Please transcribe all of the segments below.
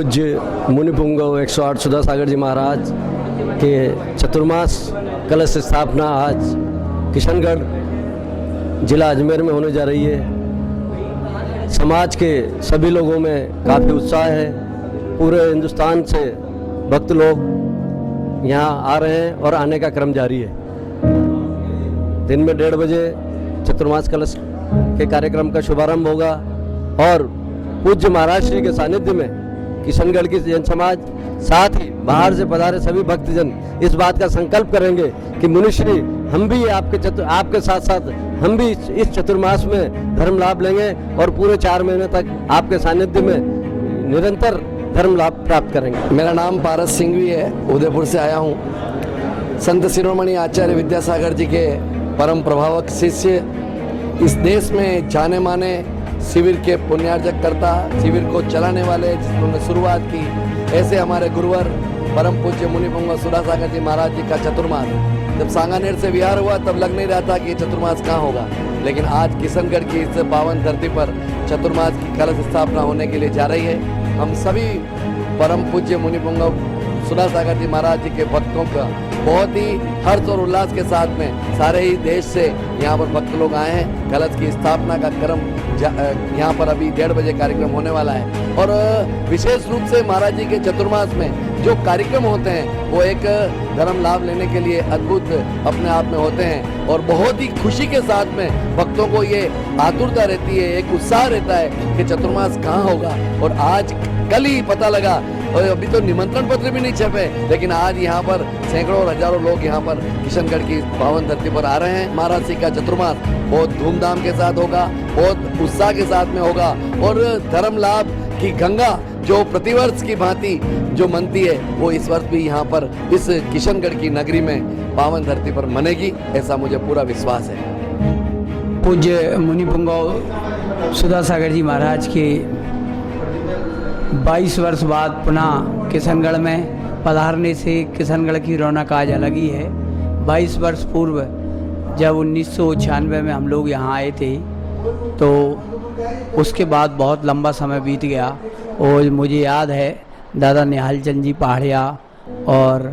पूज्य मुनि पुंगव 108 सुधा सागर जी महाराज के चतुर्मास कलश स्थापना आज किशनगढ़ जिला अजमेर में होने जा रही है। समाज के सभी लोगों में काफ़ी उत्साह है। पूरे हिंदुस्तान से भक्त लोग यहाँ आ रहे हैं और आने का क्रम जारी है। दिन में 1:30 बजे चतुर्मास कलश के कार्यक्रम का शुभारंभ होगा और पूज्य महाराज श्री के सानिध्य में किशनगढ़ की जैन समाज, साथ ही बाहर से पधारे सभी भक्तजन इस बात का संकल्प करेंगे कि मुनिश्री हम भी आपके साथ साथ हम भी इस चतुर्मास में धर्म लाभ लेंगे और पूरे 4 महीने तक आपके सानिध्य में निरंतर धर्म लाभ प्राप्त करेंगे। मेरा नाम पारस सिंघवी है, उदयपुर से आया हूँ। संत शिरोमणि आचार्य विद्यासागर जी के परम प्रभावक शिष्य, इस देश में जाने माने शिविर के पुण्यार्जक करता, शिविर को चलाने वाले जिन्होंने शुरुआत की, ऐसे हमारे गुरुवर परम पूज्य मुनि पुंगव सुधा सागर जी महाराज जी का चतुर्मास जब सांगानेर से विहार हुआ तब लग नहीं रहा था कि चतुर्मास कहाँ होगा, लेकिन आज किशनगढ़ की इस पावन धरती पर चतुर्मास की कलश स्थापना होने के लिए जा रही है। हम सभी परम पूज्य मुनि पुंगव सुधा सागर जी महाराज जी के भक्तों का बहुत ही हर्ष और उल्लास के साथ में सारे ही देश से यहाँ पर भक्त लोग आए हैं। कलश की स्थापना का क्रम यहाँ पर अभी 1:30 बजे कार्यक्रम होने वाला है और विशेष रूप से महाराज जी के चतुर्मास में जो कार्यक्रम होते हैं वो एक धर्म लाभ लेने के लिए अद्भुत अपने आप में होते हैं और बहुत ही खुशी के साथ में भक्तों को ये आतुरता रहती है, एक उत्साह रहता है कि चतुर्मास कहाँ होगा। और आज कल ही पता लगा, और अभी तो निमंत्रण पत्र भी नहीं छपे, लेकिन आज यहाँ पर सैकड़ों और हजारों लोग यहाँ पर किशनगढ़ की पावन धरती पर आ रहे हैं। महाराज जी का चतुर्मास बहुत धूमधाम के साथ होगा, बहुत उत्साह के साथ में होगा और धर्म लाभ की गंगा जो प्रतिवर्ष की भांति जो मनती है वो इस वर्ष भी यहाँ पर इस किशनगढ़ की नगरी में पावन धरती पर मनेगी, ऐसा मुझे पूरा विश्वास है। पूज्य मुनि पुंगव सुधा सागर जी महाराज के 22 वर्ष बाद पुनः किशनगढ़ में पधारने से किशनगढ़ की रौनक आज अलग ही है। 22 वर्ष पूर्व जब 1996 में हम लोग यहाँ आए थे तो उसके बाद बहुत लंबा समय बीत गया और मुझे याद है दादा निहाल चंद जी पहाड़िया और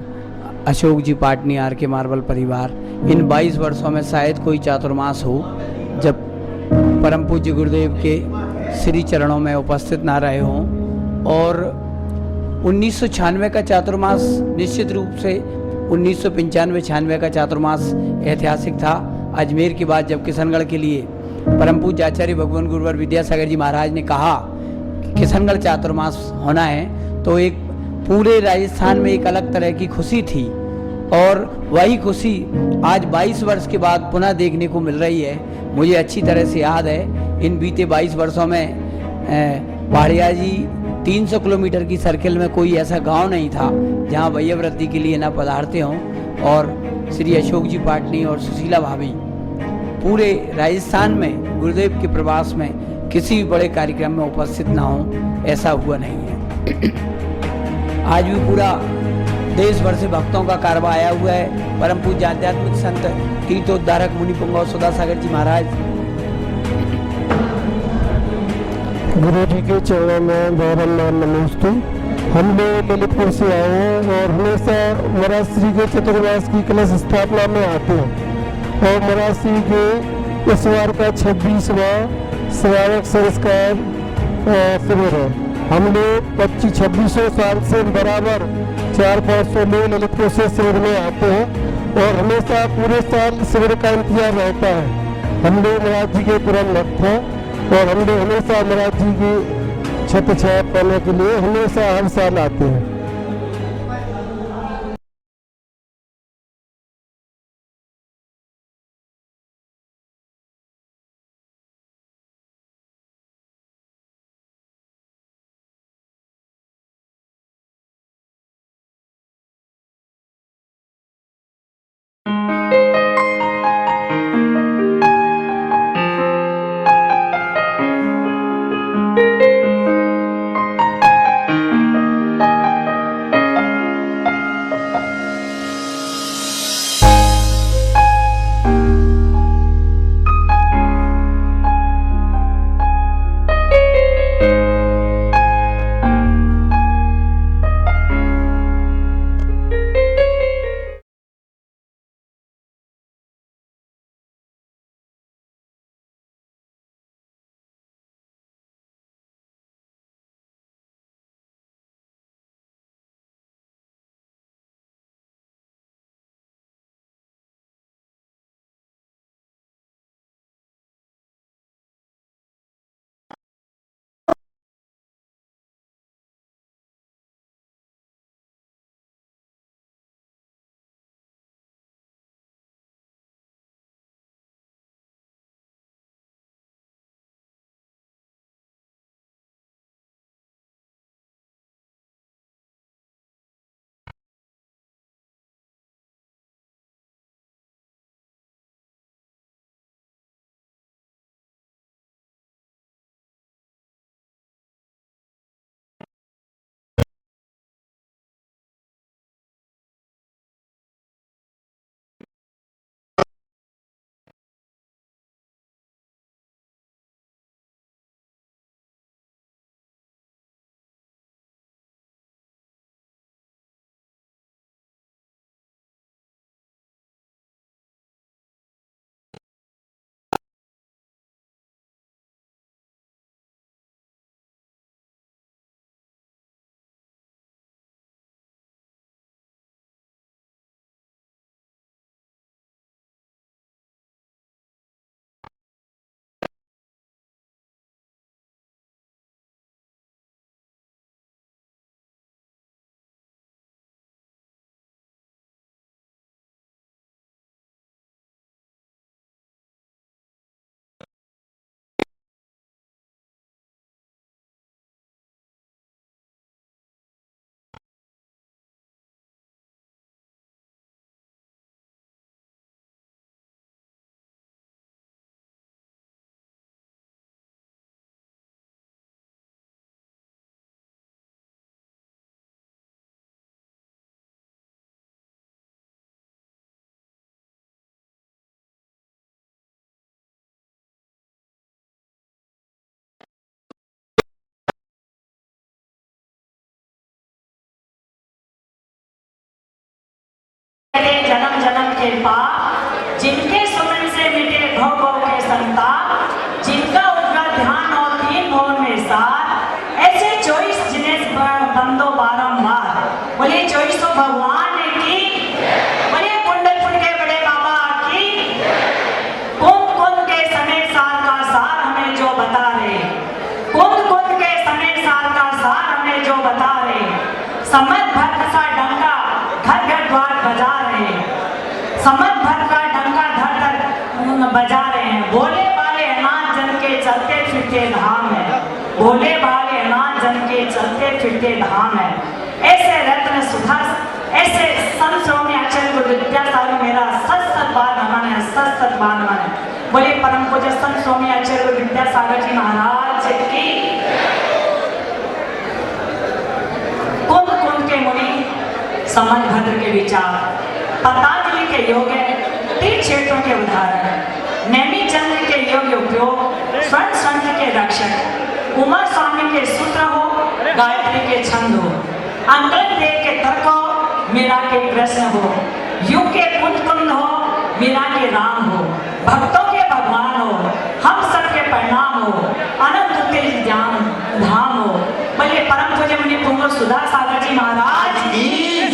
अशोक जी पाटनी आर के मार्बल परिवार, इन 22 वर्षों में शायद कोई चातुर्मास हो जब परम पूज्य गुरुदेव के श्री चरणों में उपस्थित ना रहे हों। और 1996 का चातुर्मास निश्चित रूप से 1995-96 का चातुर्मास ऐतिहासिक था। अजमेर के बाद जब किशनगढ़ के लिए परम पूज्य आचार्य भगवान गुरुवर विद्यासागर जी महाराज ने कहा कि किशनगढ़ चातुर्मास होना है तो एक पूरे राजस्थान में एक अलग तरह की खुशी थी और वही खुशी आज 22 वर्ष के बाद पुनः देखने को मिल रही है। मुझे अच्छी तरह से याद है इन बीते 22 वर्षों में पहाड़िया जी 300 किलोमीटर की सर्किल में कोई ऐसा गांव नहीं था जहां वैयवृद्धि के लिए न पधारते हों और श्री अशोक जी पाटनी और सुशीला भाभी पूरे राजस्थान में गुरुदेव के प्रवास में किसी भी बड़े कार्यक्रम में उपस्थित ना हो, ऐसा हुआ नहीं है। आज भी पूरा देश भर से भक्तों का कारवा आया हुआ है। परम पूज्य आध्यात्मिक संत तीर्थोद्धारक मुनि पुंगव सुधा सागर जी महाराज गुरु जी के चरणों में बारम्बार नमोस्तु। हम लोग ललितपुर से आए हैं और हमेशा महाराज श्री के चतुर्मास की कलश स्थापना में आते हैं और महाराज श्री के इस बार का 26वां स्मारक संस्कार शिविर है। हम लोग 2500-2600 साल से बराबर 400-500 लोग ललितपुर से शिविर में आते हैं और हमेशा पूरे साल शिविर का इंतजार रहता है। हम लोग महाराज जी के परम भक्त हैं और हम लोग हमेशा महाराज जी की छत्र छाया पाने के लिए हमेशा हर साल आते हैं। जन्म जन्म के पाप, जिनके सुमन से मिटे भव भव के संताप, जिनका उनका ध्यान और तीन भवन में साथ, ऐसे 24 जिन्हें बंदो बारंबार। बोले 24 भगवान की, बोले कुंडलपुर के बड़े बाबा की। कुंभ कुंभ के समय सार का सार हमें जो बता रहे, कुंभ कुंभ के समय सार का सार हमें जो बता रहे, समझ भर सा डंका घर घर द्वार बजा रहे, समझ भर का डंका घर घर बजा रहे हैं। भोले वाले अनाथ जन के चलते फिरते धाम है, भोले वाले अनाथ जन के चलते फिरते धाम है। ऐसे रत्न सुधा, ऐसे संत स्वामी आचार्य गुरु विद्यासागर मेरा सत सत बार नमन है, सत सत बार नमन है। बोले परम पूज्य संत स्वामी आचार्य गुरु विद्यासागर जी महाराज की। कुंभ कुंभ के मुनि, समझ भद्र के विचार, पतंजलि के योग है, तीन क्षेत्रों के उदाहरण, नेमी चंद्र के योग उपयोग, स्वर्ण स्वर्ण के रक्षक, उमा स्वामी के सूत्र हो, गायत्री के छंद हो, अंगद देव के तर्क हो, मीरा के कृष्ण हो, युग के कुंद कुंद हो, मीरा के राम हो, भक्तों के भगवान हो, हम सबके परिणाम हो, अनंत तेज ज्ञान धाम हो। बोले परम पूज्य मुनि पुंग सुधा सागर जी महाराज की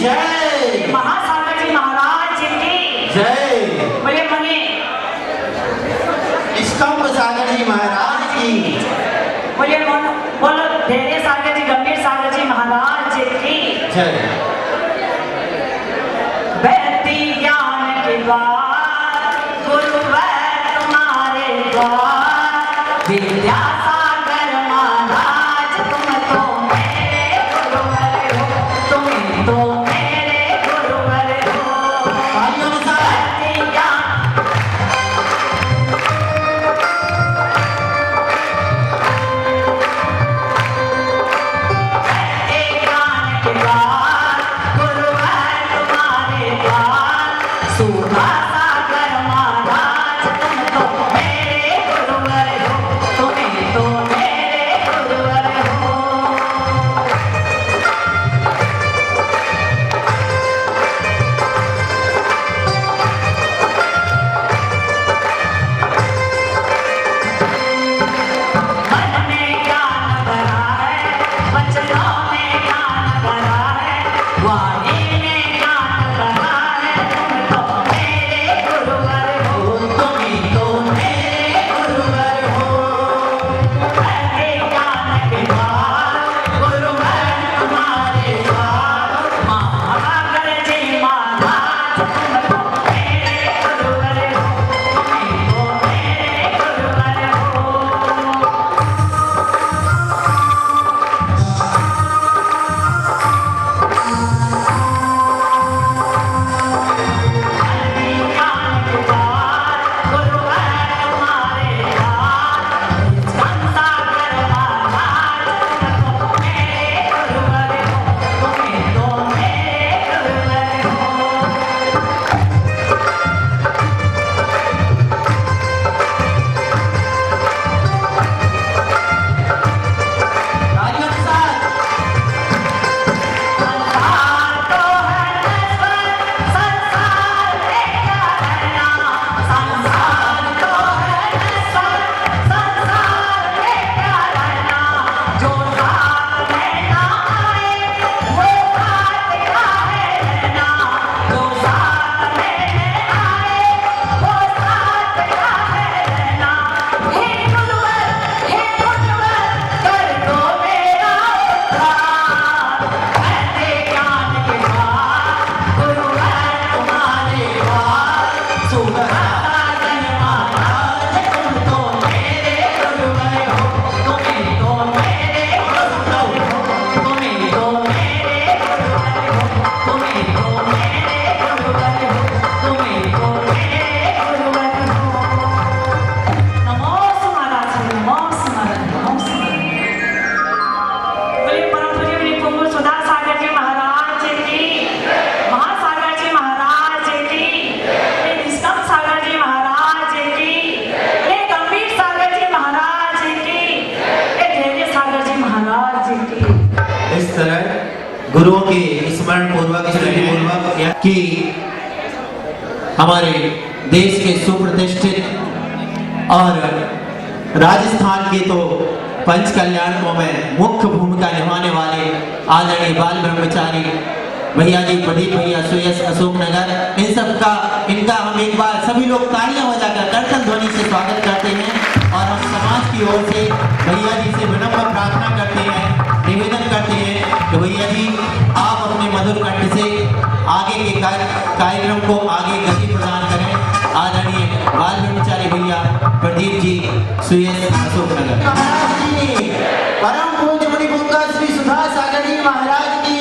जय, महासागर जी महाराज की जय, बोले मुनि निष्कंप सागर जी महाराज की, बोले बोलो धैर्य सागर जी, गंभीर सागर जी महाराज की जय। बहती ज्ञान के द्वार, गुरुवर तुम्हारे द्वार, विद्यासागर महाराज तुम तो मेरे गुरुवर हो, तुम तो मेरे गुरुवर हो। बहती ज्ञान के द्वार, गुरुवर तुम्हारे द्वार, सुधा सागर महाराज तुम तो मेरे गुरुवर हो, तुम तो मेरे गुरुवर हो। मन में ज्ञान भरा है, वचनों में ज्ञान भरा है, वाणी में ज्ञान भरा है, तुम तो मेरे गुरुवर हो, तुम तो मेरे गुरुवर हो। बहते ज्ञान के द्वार, गुरुवर तुम्हारे द्वार, महासागर जी महाराज तुम तो मेरे गुरुवर हो, तुम तो मेरे गुरुवर हो। ज्ञान के द्वार, गुरुवर तुम्हारे द्वार, संसागर महाराज तुम तो मेरे गुरुवर हो, तुम तो मेरे गुरुवर हो। तालियों के साथ संसार तो है नश्वर, संसार में क्या रहना, संसार तो है नश्वर, संसार में क्या रहना, जो साथ में ना आए वो साथ का है रहना, जो साथ में न आए वो साथ का है रहना। हे गुरुवर कर दो मेरा उद्धार, बहते ज्ञान के द्वार, गुरुवर तुम्हारे द्वार, सुधा सागर महाराज तुम तो मेरे गुरुवर हो, तुम तो मेरे गुरुवर हो, तुम तो मेरे गुरुवर हो, तुम तो मेरे गुरुवर हो, तुम तो मेरे गुरुवर हो। नमो महाराज, नमो महाराज, नमो बोले परम पूज्य मुनि पुंग सुधा सागर जी महाराज की, महासागर जी महाराज की, निष्कंप सागर जी महाराज की, गंभीर सागर जी महाराज की, धैर्य सागर जी महाराज की। इस तरह गुरुओं के स्मरण पूर्वक, स्मृति पूर्वक कि हमारे देश के सुप्रतिष्ठित और राजस्थान के तो पंच कल्याणकों में मुख्य भूमिका निभाने वाले आदरणीय बाल ब्रह्मचारी भैया जी, प्रदीप भैया, सुयश, अशोक नगर, इन सब का इनका हम एक बार सभी लोग तालियां बजाकर कर्तन ध्वनि से स्वागत करते हैं। और हम समाज की ओर से भैया जी से विनम्र प्रार्थना करते हैं, निवेदन करते हैं कि भैया जी आप अपने मधुर कंठ से आगे के कार्यक्रम को आगे गति प्रदान करें। आदरणीय बाल ब्रह्मचारी भैया प्रदीप जी, सुयश, अशोक नगर। परम पूज्य मुनि पुंगा श्री सुधा सागर जी महाराज की,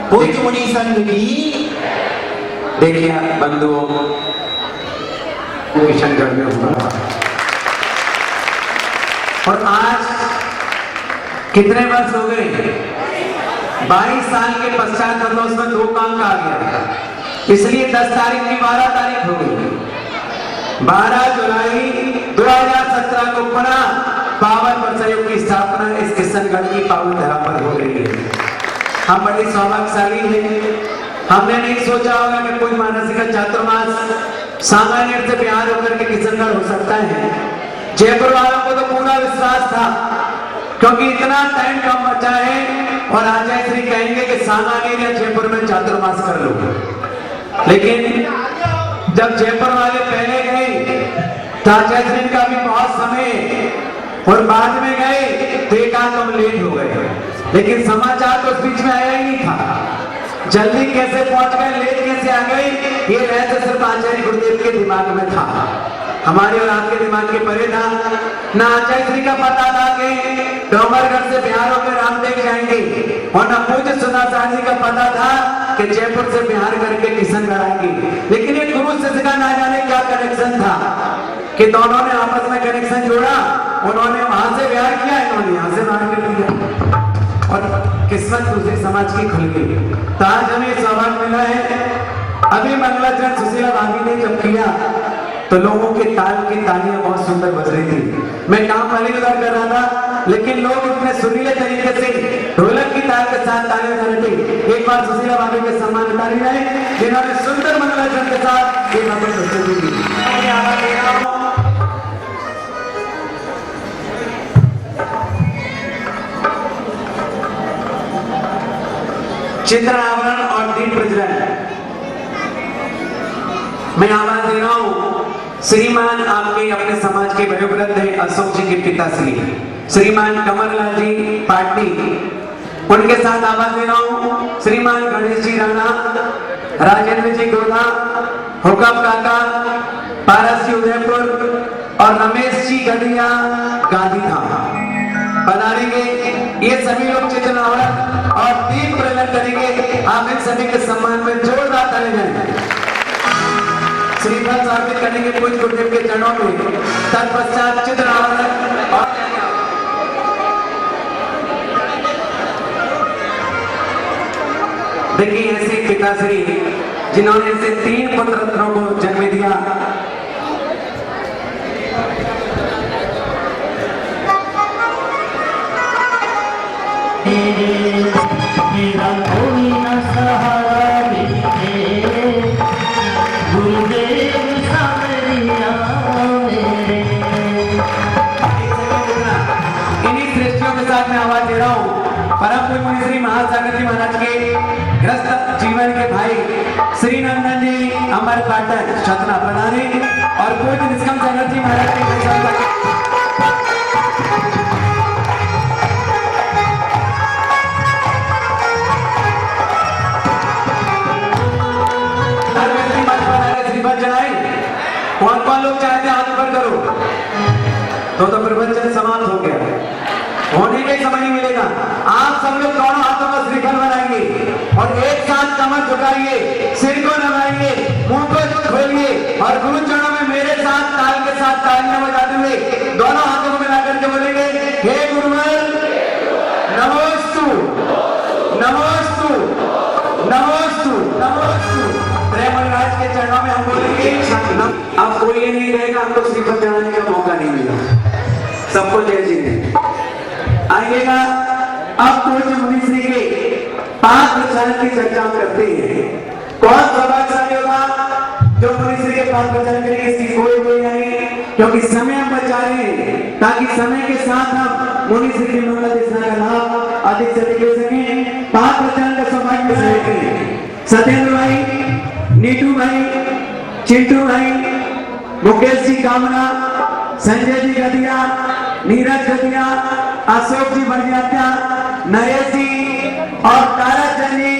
पूज्य मुनि संघ की। देखिए बंधुओं, किशनगढ़ में हुआ और आज कितने वर्ष हो गए? 22 साल के पश्चात मतलब उसमें 2 काम का आ गया, इसलिए 10 तारीख की 12 तारीख हो गई। 12 जुलाई 2017 को पुनः 52 वर्षों की स्थापना इस किशनगढ़ की पावन धरा पर हो रही है। हम बड़े सौभाग्यशाली हैं। हमने नहीं सोचा होगा कि कोई मानसिक चातुर्मास सामान्य से बिहार होकर के किशनगढ़ हो सकता है। जयपुर वालों को तो पूरा विश्वास था, क्योंकि इतना टाइम कम बचा है और आचार्य श्री कहेंगे कि सामान्य या जयपुर में चातुर्मास कर लो। लेकिन जब जयपुर वाले पहले गए तो आचार्य श्री का भी बहुत समय और बाद में गए तो एक तुम लेट हो गए। लेकिन समाचार तो उस बीच में आया ही नहीं था। जल्दी कैसे पहुंच गए, लेट कैसे आ गए, ये रहस्य सिर्फ आचार्य गुरुदेव के दिमाग में था, हमारे और आपके दिमाग के परे था। ना आचार्य श्री का पता था कि डोंगरगढ़ से बिहार होकर रामदेव जाएंगे, और ना पूज्य सुधा सागर जी का पता था कि जयपुर से बिहार करके किशनगढ़ आएंगे। लेकिन एक गुरु शिष्य का ना जाने क्या कनेक्शन था कि दोनों ने आपस में कनेक्शन जोड़ा। उन्होंने वहां से बिहार किया, इन्होंने यहाँ से बाहर कर दिया और किस्मत दूसरे समाज की खुल गई। तो आज हमें सौभाग्य मिला है। अभी मंगलाचरण सुशीला भाभी ने जब किया तो लोगों के ताल की तालियां बहुत सुंदर बज रही थी। मैं काम वाले उधर कर रहा था, लेकिन लोग इतने सुरीले तरीके से ढोलक की ताल के साथ तालियां कर रहे थे। एक बार सुशीला भाभी के सम्मान तालियां है जिन्होंने सुंदर मंगलाचरण के साथ ये बातें प्रस्तुति दी। चित्र आवरण और दीप प्रज्वलन मैं आवाज दे रहा हूं श्रीमान आपके अपने समाज के वयोवृद्ध हैं अशोक जी के पिताश्री श्रीमान कमरलाल जी पाटनी, उनके साथ आवाज दे रहा हूं श्रीमान गणेश जी राणा, राजेंद्र जी गोला, हुकम काका, पारस जी उदयपुर और रमेश जी गढ़िया गांधी धाम बनाएंगे। ये सभी लोग चित्र आवरण और दीप प्रज्वलन करेंगे। आप इन सभी के सम्मान में जोरदार ताली बजाएं। श्रीफल समर्पित करेंगे पूज्य गुरुदेव के चरणों में। तत्पश्चात चित्र आवरण और देखिए ऐसे पिताश्री जिन्होंने ऐसे 3 पुत्र रत्नों को जन्म दिया। मेरा कोई न सहारा मिले, गुरुदेव सावरिया मेरे। इन्हीं सृष्टियों के साथ मैं आवाज दे रहा हूँ परम पूज्य मुनि श्री महासागर जी महाराज के ग्रस्त जीवन के भाई श्री नंदन जी अमर पाटन छतना बनाने और पूज्य निष्कम सागर जी महाराज के कौन कौन लोग चाहते हैं हाथ ऊपर करो। तो प्रवचन समाप्त हो गया, होने का समय नहीं मिलेगा। आप सब लोग दोनों हाथों का श्रीफल बनाएंगे और एक साथ कमर झुकाइए, सिर को नवाइए, मुंह को खोलिए और गुरु चरणों में मेरे साथ ताल के साथ तालियां बजाते हुए दोनों हाथों को मिलाकर के बोलेंगे, हे गुरुवर नमोस्तु नमोस्तु नमोस्तु नमोस्तु। प्रेमराज के चरणों में हम बोलेंगे। अब कोई ये नहीं रहेगा हमको श्रीफल चढ़ाने का मौका नहीं मिला, सबको जय जी ने आइएगा। अब पूज्य मुनि श्री के 5 प्रचार की चर्चा करते हैं। कौन सौभाग्यशाली होगा जो मुनिश्री के पास वचन करेंगे, इसकी कोई नहीं, क्योंकि समय हम बचा रहे हैं ताकि समय के साथ हम मुनिश्री की मंगल देशना का लाभ अधिक से अधिक ले सकें। 5 वचन का सौभाग्य करें। सत्येंद्र भाई, नीटू भाई, चिंटू भाई, मुकेश जी कामना, संजय जी गदिया, नीरज गदिया, अशोक जी बड़ियात्या, नरेश जी और तारा चंद जी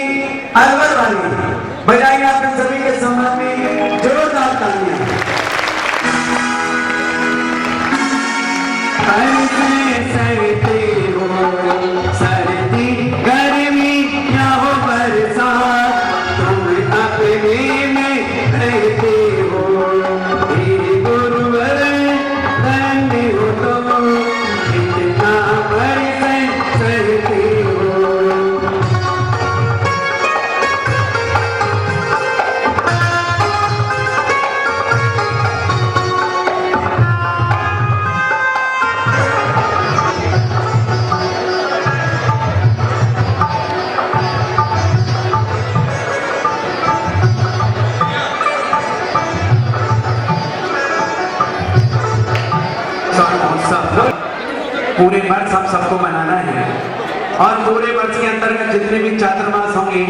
अरवर वाली, बजाइए आप इन सभी के सम्मान में जोरदार तालियां। सरती हो सरदी गर्मी या हो बरसात, तुम अपने में रहते हो, गुरुवर धन्य हो तुम, इतना बरसे सरती हो। पूरे वर्ष हम सबको मनाना है और पूरे वर्ष के अंतर्गत जितने भी चातुर्मास होंगे,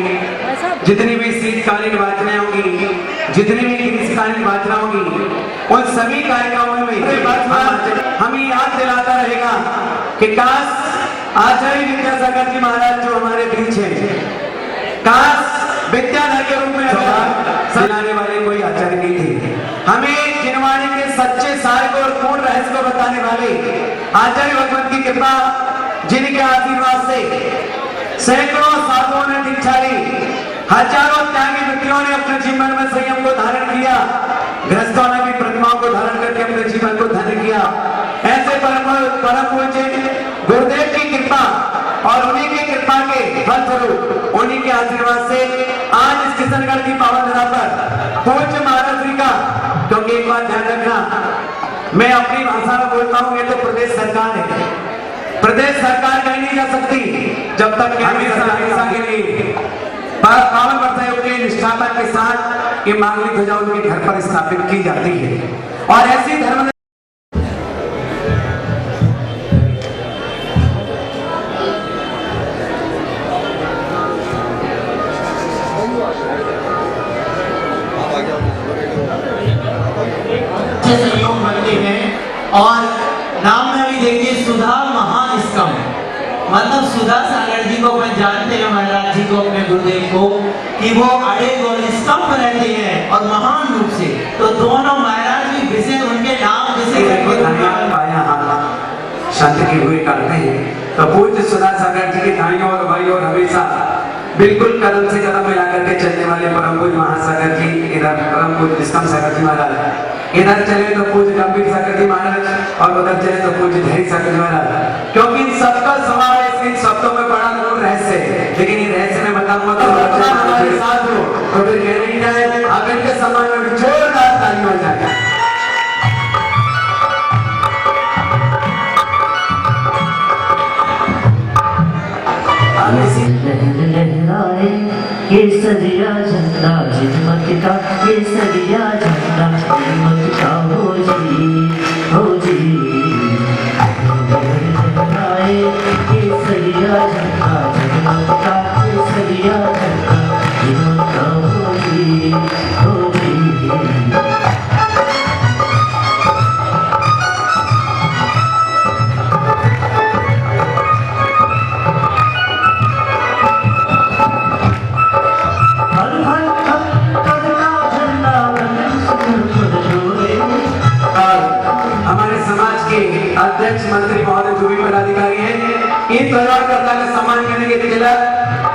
जितनी भी शीतकालीन वाचनाएं होंगी, जितनी भी ग्रीष्मकालीन वाचना होंगी, उन सभी कार्यक्रमों में हमें याद दिलाता रहेगा कि काश आचार्य विद्यासागर जी महाराज जो हमारे बीच हैं, काश विद्याधर के रूप में सुनाने वाले कोई आचार्य नहीं थे। हमें जिनवाणी के सच्चे सार को और पूर्ण रहस्य को बताने वाले आचार्य भगवत की कृपा, जिनके आशीर्वाद से सैकड़ों साधुओं ने दीक्षा ली, हजारों त्यागी व्यक्तियों ने अपने जीवन में संयम को धारण किया, गृहस्थों ने भी प्रतिमाओं को धारण करके अपने जीवन को धन्य किया। ऐसे परम पूज्य गुरुदेव की कृपा और उन्हीं की कृपा के फलस्वरूप, उन्हीं के आशीर्वाद से आज इस किशनगढ़ की पावन धरा पर पूज्य महाराज जी का, क्योंकि एक बात ध्यान रखना, मैं अपनी भाषा में बोलता हूँ, ये तो प्रदेश सरकार है, प्रदेश सरकार कहीं नहीं जा सकती जब तक कि हमेशा के लिए 52 वर्ष के निष्ठाता के साथ ये मांगलिक ध्वजा उनके घर पर स्थापित की जाती है। और ऐसी धर्म संयोग बनते हैं और नाम में भी देखिए सुधा महास्कम, मतलब सुधा सागर जी को मैं जानते हैं, महाराज जी को, अपने गुरुदेव को, कि वो अड़े गोल स्तंभ रहते हैं और महान रूप से, तो दोनों महाराज भी विषय उनके नाम शांत के हुए करते हैं। तो पूज्य सुधा सागर जी के दाइयों और भाइयों और हमेशा बिल्कुल कदम से कदम मिला करके चलने वाले परम पूज्य महासागर जी, इधर परम पूज्य निष्कम सागर जी महाराज, इधर चले तो पूज्य गंभीर सागर जी महाराज और उधर चले तो पूज्य धैर्य सागर जी महाराज, क्योंकि इन सबका समावेश इन शब्दों में बड़ा मूल रहस्य है, लेकिन ये रहस्य में बताऊंगा तो हमारे साथ हो तो फिर कहने क्या है, आप इनके सम्मान में जोरदार ताली बज जाए। लहराए केसरिया झंडा जिम्मत का, केसरिया झंडा जिम्मत का हो जी लहराए केसरिया झंडा जिम्मत का, केसरिया झंडा जिम्मत का हो जी। अध्यक्ष मंत्री महोदय जो भी पदाधिकारी हैं, इन त्योहारकर्ता का सम्मान करने के लिए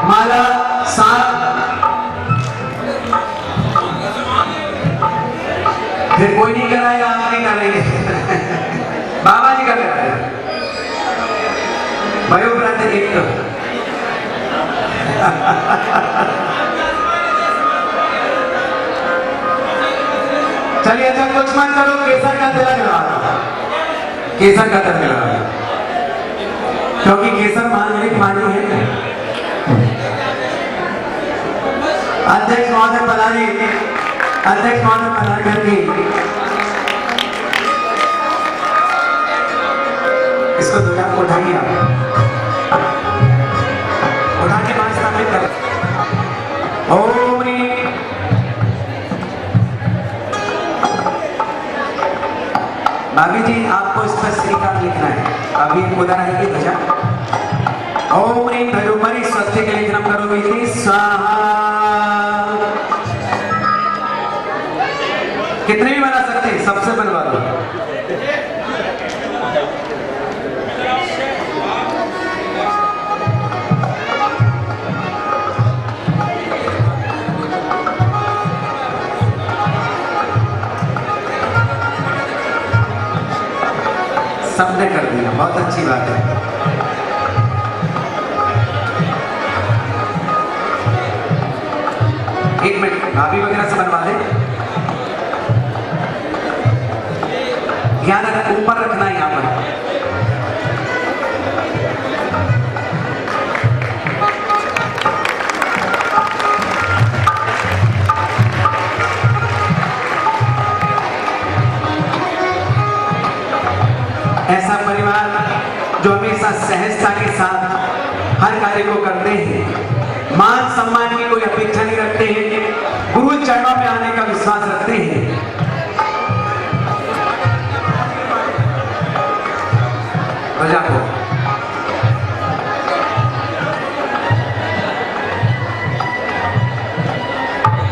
माला फिर कोई नहीं कराएगा, आप नहीं करेंगे बाबा जी का कराएगा वयोवृद्ध एक चलिए अच्छा कुछ मत करो, केसर का तिलक लगा, केसर का तिलक लगा, क्योंकि केसर मांगलिक मानी है। अध्यक्ष महोदय पधारिए, अध्यक्ष महोदय पधार करके इसको दो को उठाइए, आप उठा के वहां स्थापित कर। ओम ह्रीं भाभी जी, आपको इस पर श्रीकार लिखना है। अभी उधर आएगी ध्वजा। ओम ह्रीं धनुमणि स्वस्तिक लेखनम करोमि स्वाहा। कितने भी बना सकते हैं, सबसे बनवा दो। सबने कर दिया, बहुत अच्छी बात है। एक मिनट, भाभी वगैरह से बनवा दे। ध्यान रखना, ऊपर रखना है यहाँ पर। ऐसा परिवार जो हमेशा सहजता के साथ हर कार्य को करते हैं, मान सम्मान की कोई अपेक्षा नहीं रखते हैं, गुरु चरणों में आने का विश्वास रखते हैं। ध्वजा को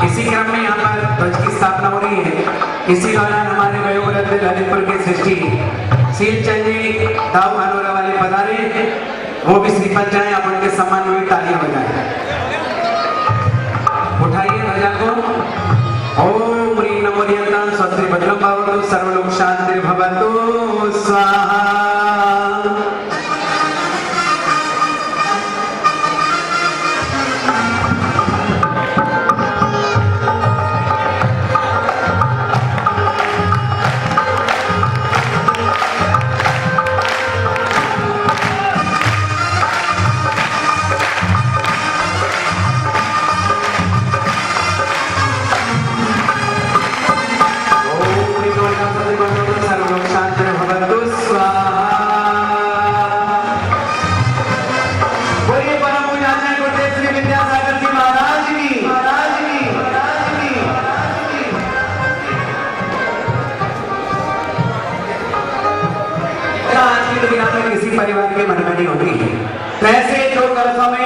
इसी क्रम में यहाँ पर ध्वज की स्थापना हो रही है। इसी दौरान हमारे वयोवृद्ध ललितपुर के सृष्टि शीलचंद जी दाऊ खानोरा वाले पधारे, वो भी श्रीपद जाए, आप उनके सम्मान में भी तालियां बजाएं। उठाइए ध्वजा को। ओम ह्रीं नमो धियन्तां स्वस्ति भद्रं भवतु सर्वलोक शान्तिर्भवतु स्वाहा। परिवार के मन में नहीं होती। तो ऐसे दो कलशों में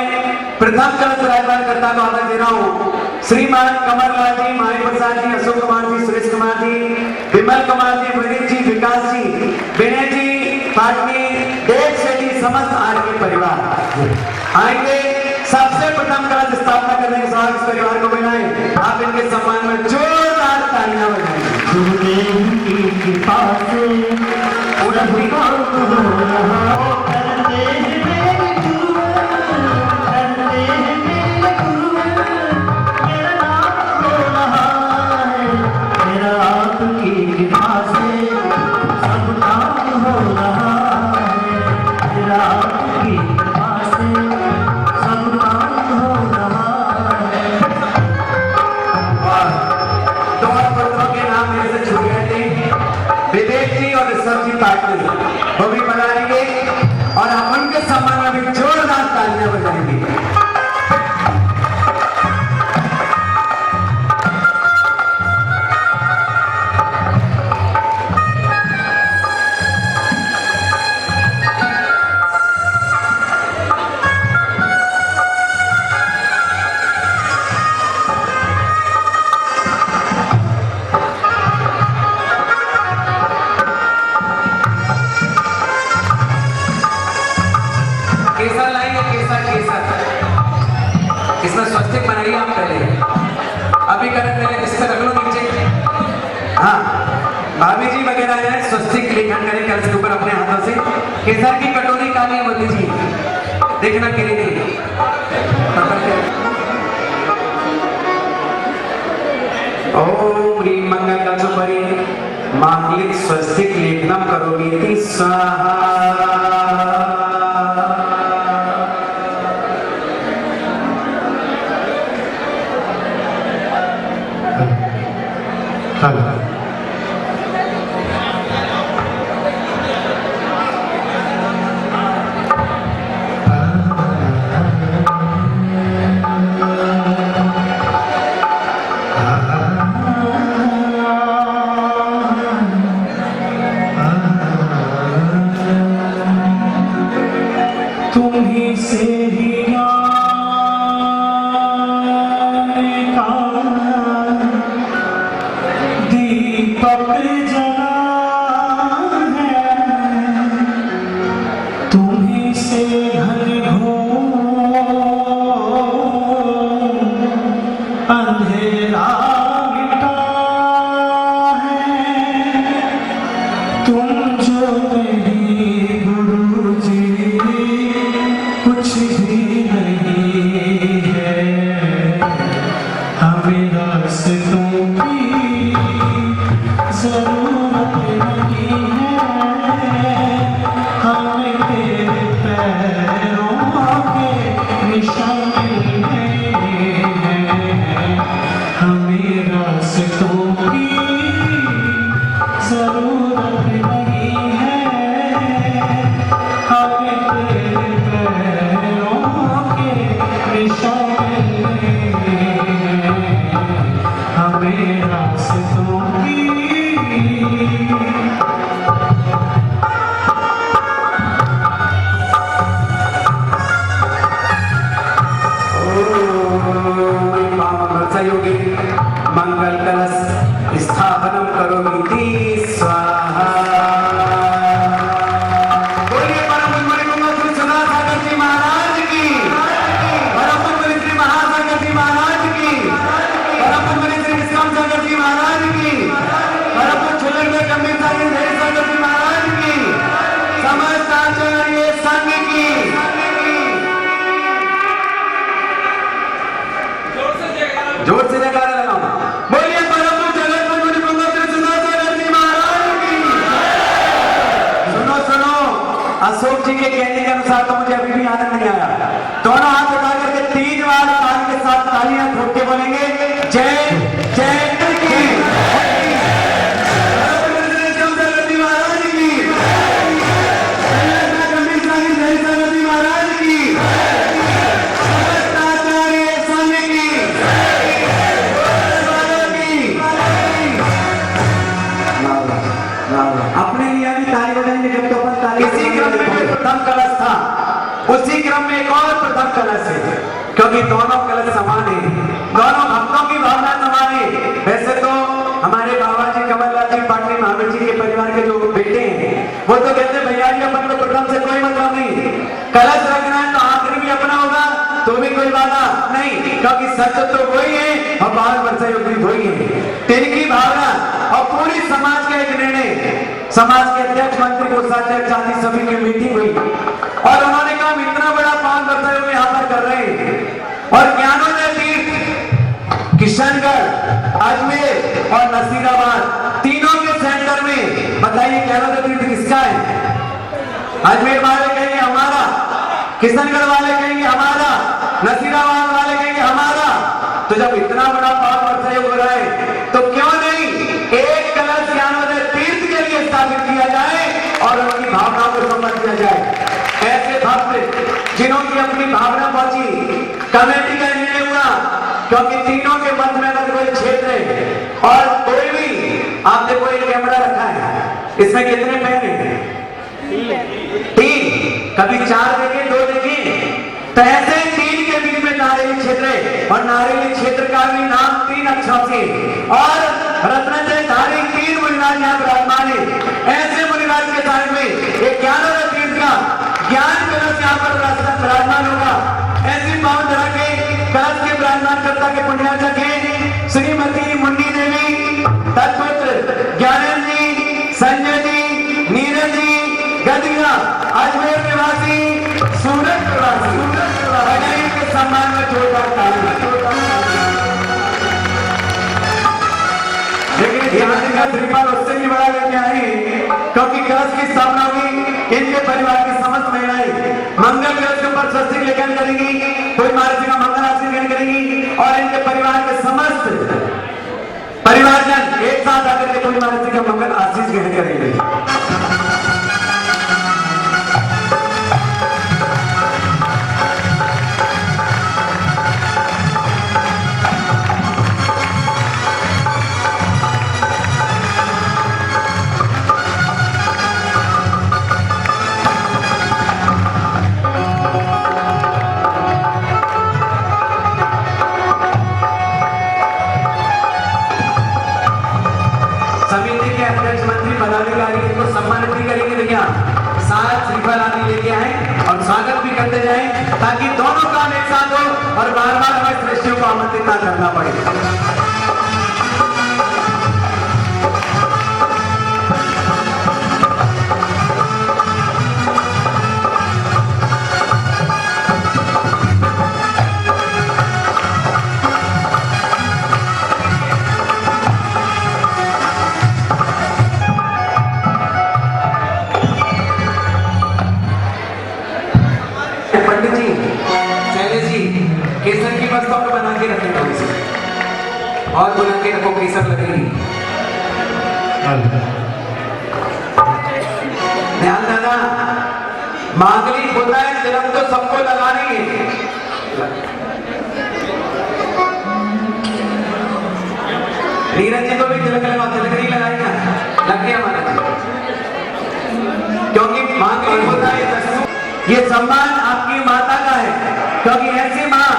प्रथम कलश विराजमान करता को आदर दे रहा हूँ। श्रीमान कमरलाल जी, माई प्रसाद जी, अशोक कुमार जी, सुरेश कुमार जी, विमल कुमार जी, विनीत जी, विकास जी, विनय जी, पाटनी, देव शेट्टी, समस्त आरके परिवार आएंगे। सबसे प्रथम कलश स्थापना करने के साथ इस परिवार को मिलाएं। आप इनके सम्मान में जोरदार तालियां बजाएं। वो भी बनाएंगे और आप उनके सम्मान में भी जोरदार तालियां बजाएंगे। केसर लाइए, केसर केसर इसमें स्वस्तिक बनाइए आप पहले, अभी करें पहले इस पर रख लो नीचे। हाँ, भाभी जी वगैरह है, स्वस्तिक लेखन करें कलश के ऊपर अपने हाथों से। केसर की कटोरी काली बोली जी, देखना गिरी नहीं। ओम ह्रीं मंगल कलशोपरि मांगलिक स्वस्तिक लेखनम करोमि स्वाहा। तुम्हीं से ही आने का दीपक जला है, तुम्हीं से घर अंधेरा मिटा है, तुम जो नहीं गुरुजी कुछ भी नहीं है, हमें रास्तों की जरूरत नहीं है, हमें तेरे पैरों के निशान नहीं है, हमें रास्तों की जरूरत नहीं है, हमें तेरे पैरों के निशान नहीं है, हमें रास्तों की सहयोगी मंगल कलश स्थापनम करोमीति स्वाहा। बोलिए परम गुरुमुनि श्री सुधासागर जी महाराज की, परम गुरुमुनि श्री महासागर जी महाराज की, परम गुरुमुनि श्री विश्राम सागर जी महाराज की, परम छुलंग गंभीर सागर जी महाराज की, समस्त आचार्य संघ की। जोर से जयकारा लगाओ। बोलिए परम जगत गुरु श्री सुधासागर जी महाराज की। सुनो सुनो, अशोक जी के कहने के अनुसार तो मुझे अभी भी आनंद नहीं आया। दोनों हाथ उठा करके 3 बार ताल के साथ तालियां ठोक के बोलेंगे जय जय की। अपने लिए भी ताली बजाएंगे जब तो अपन ताली। इसी क्रम में जो प्रथम कलश था उसी क्रम में एक और प्रथम कलश है, क्योंकि दोनों कलश समान है, दोनों भक्तों की भावना समान है। वैसे तो हमारे बाबा जी कमललाल जी पाटिल महावीर जी के परिवार के जो बेटे हैं वो तो कहते हैं भैया जी अपन को प्रथम से कोई मतलब नहीं, कलश रखना है तो आखिर भी अपना होगा तो भी कोई बाधा नहीं, क्योंकि सच तो वही है और बाल वर्षा योगी वही है। तिनकी भावना और पूरी समाज का एक निर्णय, समाज के अध्यक्ष मंत्री कोषाध्यक्ष आदि सभी की मीटिंग हुई और उन्होंने कहा इतना बड़ा पावन वर्षा योग यहाँ पर कर रहे हैं और ज्ञानोदय तीर्थ किशनगढ़, अजमेर और नसीराबाद तीनों के सेंटर में बताइए ज्ञानोदय तीर्थ किसका है? अजमेर वाले कहेंगे हमारा, किशनगढ़ वाले कहेंगे हमारा, नसीराबाद वाले कहेंगे हमारा। तो जब इतना बड़ा पावन वर्षा योग हो रहा है तो क्यों नहीं एक कलश ज्ञानोदय तीर्थ के लिए स्थापित किया जाए और उनकी भावनाओं को सम्मान किया जाए। ऐसे भक्त जिन्हों की अपनी भावना पहुंची, कमेटी का निर्णय हुआ, क्योंकि तीनों के मत में अगर कोई क्षेत्र है और कोई भी, आप देखो एक कैमरा रखा है, इसमें कितने पैर हैं? 3, कभी 4 देखे 2 देखे, तो ऐसे 3 के बीच में नारेली क्षेत्र है और नारेली क्षेत्र का भी नाम 3 अक्षरों से और रत्नजय धारी 3 मुनिराज यहाँ विराजमान है। ऐसे मुनिराज के साथ में एक ज्ञानोदय तीर्थ का ज्ञान कलश यहाँ पर विराजमान होगा। ऐसी पावन धरा के कलश के विराजमान करता के पुण्यार्चक है श्रीमती मुन्नी देवी, तत्पुत्र ज्ञानेंद्र जी, संजय जी, नीरज जी, गदिया, अजमेर निवासी, सूरत निवासी, के सम्मान में जोरदार ताली। लेकिन श्रीपाल उससे भी बड़ा लेके आई, क्योंकि कलश की स्थापना हुई, इनके परिवार की समस्त महिलाएं मंगल कलश के ऊपर स्वस्तिक लेखन करेंगी, कोई महाराज का मंगल आशीर्वाद करेंगी और इनके परिवार के समस्त परिवारजन एक साथ करके कोई महाराज जी का मंगल आशीष ग्रहण करेंगे। समिति के अध्यक्ष मंत्री पदाधिकारी इनको सम्मानित भी करेंगे भैया, साथ श्रीफल आदि लेके आए और स्वागत भी करते जाएं ताकि दोनों काम एक साथ हो और बार बार हमें श्रेष्ठियों को आमंत्रित ना करना पड़े। पंडित जी, शैलेश जी, केसर की वस्तु आपको बना के रखेगा उसे और बुला के रखो, केसर लगेगी। ध्यान देना, मांगलिक होता है तिलक तो सबको लगानी है। नीरज जी को भी तिलक लगा, तिलक नहीं लगाएगा, लग गया महाराज, क्योंकि मांगलिक होता है दस्तूर। ये सम्मान आपकी माता का है, क्योंकि ऐसी माँ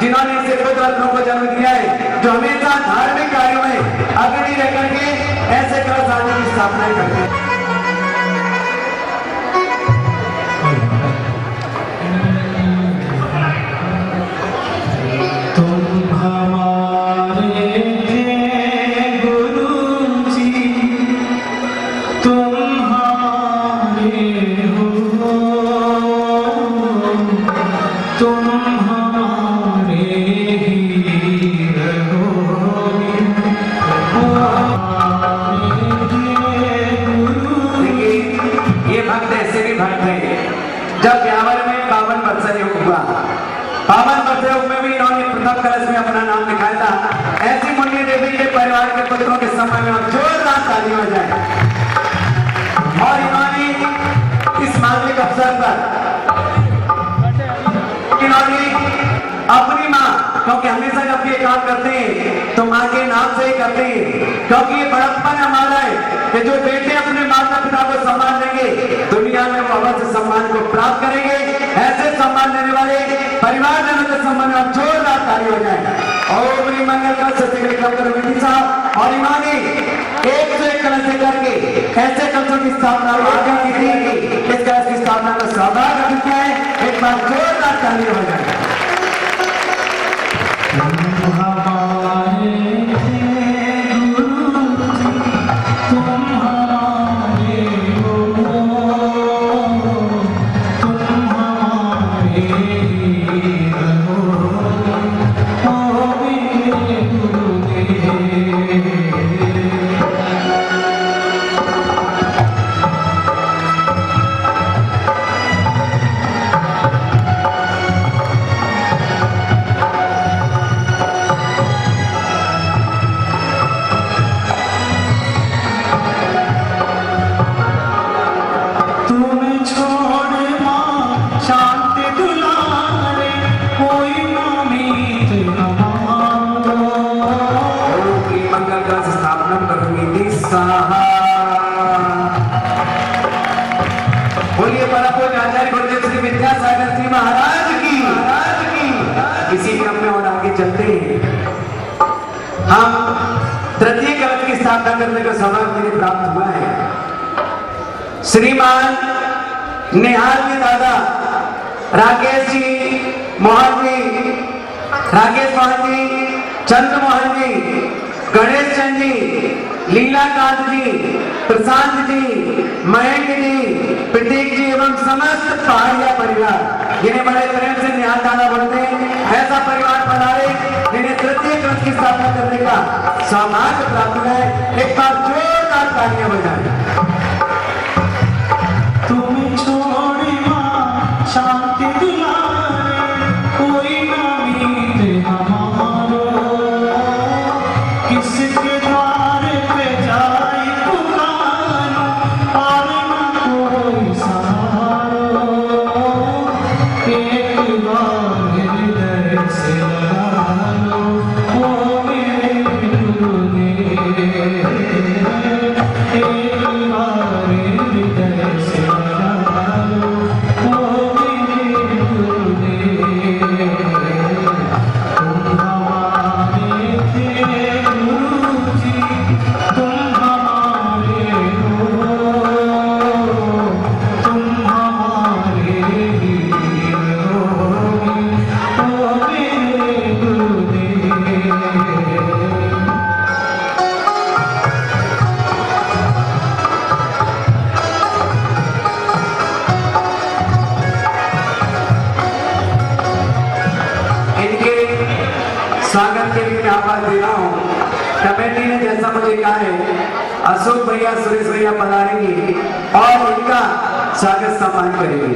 जिन्होंने इसे खुद रत्नों को जन्म दिया है, जो हमेशा धार्मिक कार्यों में अग्रणी रह करके ऐसे कलश आदि की स्थापना करते हैं। तुम हमारे थे गुरुजी, तुम हमारे हो, तुम हमारे ही रहोगे, देखिए, ये भक्त ऐसे भी भक्त है। जब ब्यावर में 52 वर्ष योग हुआ, 52 वर्ष योग में भी इन्होंने प्रथम कलश में अपना नाम लिखाया था। ऐसी मुन्नी देवी के परिवार के पुत्रों के समय में जोरदार ताली हो जाए। और इन्होंने इस मांगलिक अवसर पर इन्होंने अपनी माँ, क्योंकि हमेशा जब ये काम करते हैं तो माँ के नाम से ही करते हैं, क्योंकि ये बड़प्पन हमारा है कि जो बेटे अपने माता पिता को सम्मान देंगे दुनिया में वो अवश्य सम्मान को प्राप्त करेंगे। ऐसे सम्मान देने वाले परिवार जनों के सम्मान में जोरदार ताली हो जाए। और मंगल का सत्य साहब और इन्होंने 101 कलश करके ऐसे कलशों की स्थापना की थी। इस कलश की स्थापना का सौभाग्य किया है, एक बार जोरदार ताली हो जाए। तुम हमारे थे गुरुजी, तुम हमारे हो, तुम हमारे ही रहोगे, ओ मेरे गुरुदेव। तुम्हें छोड़ मां शांति दुलारे, कोई उम्मीद न मानो। मंगल का स्थापना करूंगी साहा। बोलिए परम पूज्य आचार्य गुरुदेव श्री विद्यासागर जी महाराज की। इसी क्रम में और आगे चलते हैं। हम तृतीय कलश की स्थापना करने का सौभाग्य मुझे प्राप्त हुआ है। श्रीमान निहाल जी दादा राकेश जी मोहन जी, राकेश मोहन जी, चंद्र मोहन जी, गणेश चंद जी, लीलाकांत जी, प्रशांत जी, मयंक जी, प्रतीक जी एवं समस्त पहाड़िया परिवार जिन्हें बड़े प्रेम से निहाल दादा बोलते हैं, ऐसा परिवार पधारे जिन्हें तृतीय कलश की स्थापना करने का सौभाग्य प्राप्त है। एक बार जोरदार तालियां बजाएं। तुम्हें छोड़ मां शांति दुलारे, कोई उम्मीद न मानो। किसके द्वार पे जा स्वागत के लिए मैं आवाज दे रहा हूँ। कमेटी ने जैसा मुझे कहा है, अशोक भैया सुरेश भैया पधारेंगे और इनका स्वागत सम्मान करेंगे।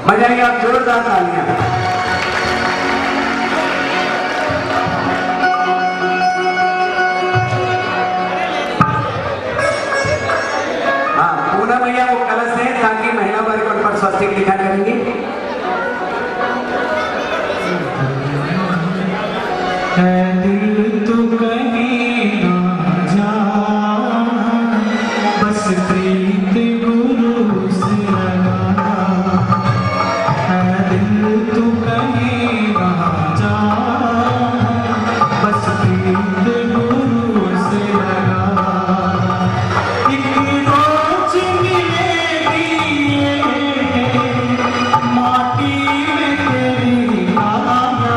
बजाइए आप जोरदार तालियां। हाँ, पूनम भैया वो कलश है ताकि महिला वर्ग उन पर स्वस्तिक लिखा करेंगे। दिल तो कहीं ना जा, बस प्रीत गुरु से लगाना है। दिल तो कहीं ना जा, बस प्रीत गुरु से लगाना। एक रोज मिलेगी माटी में तेरी आया,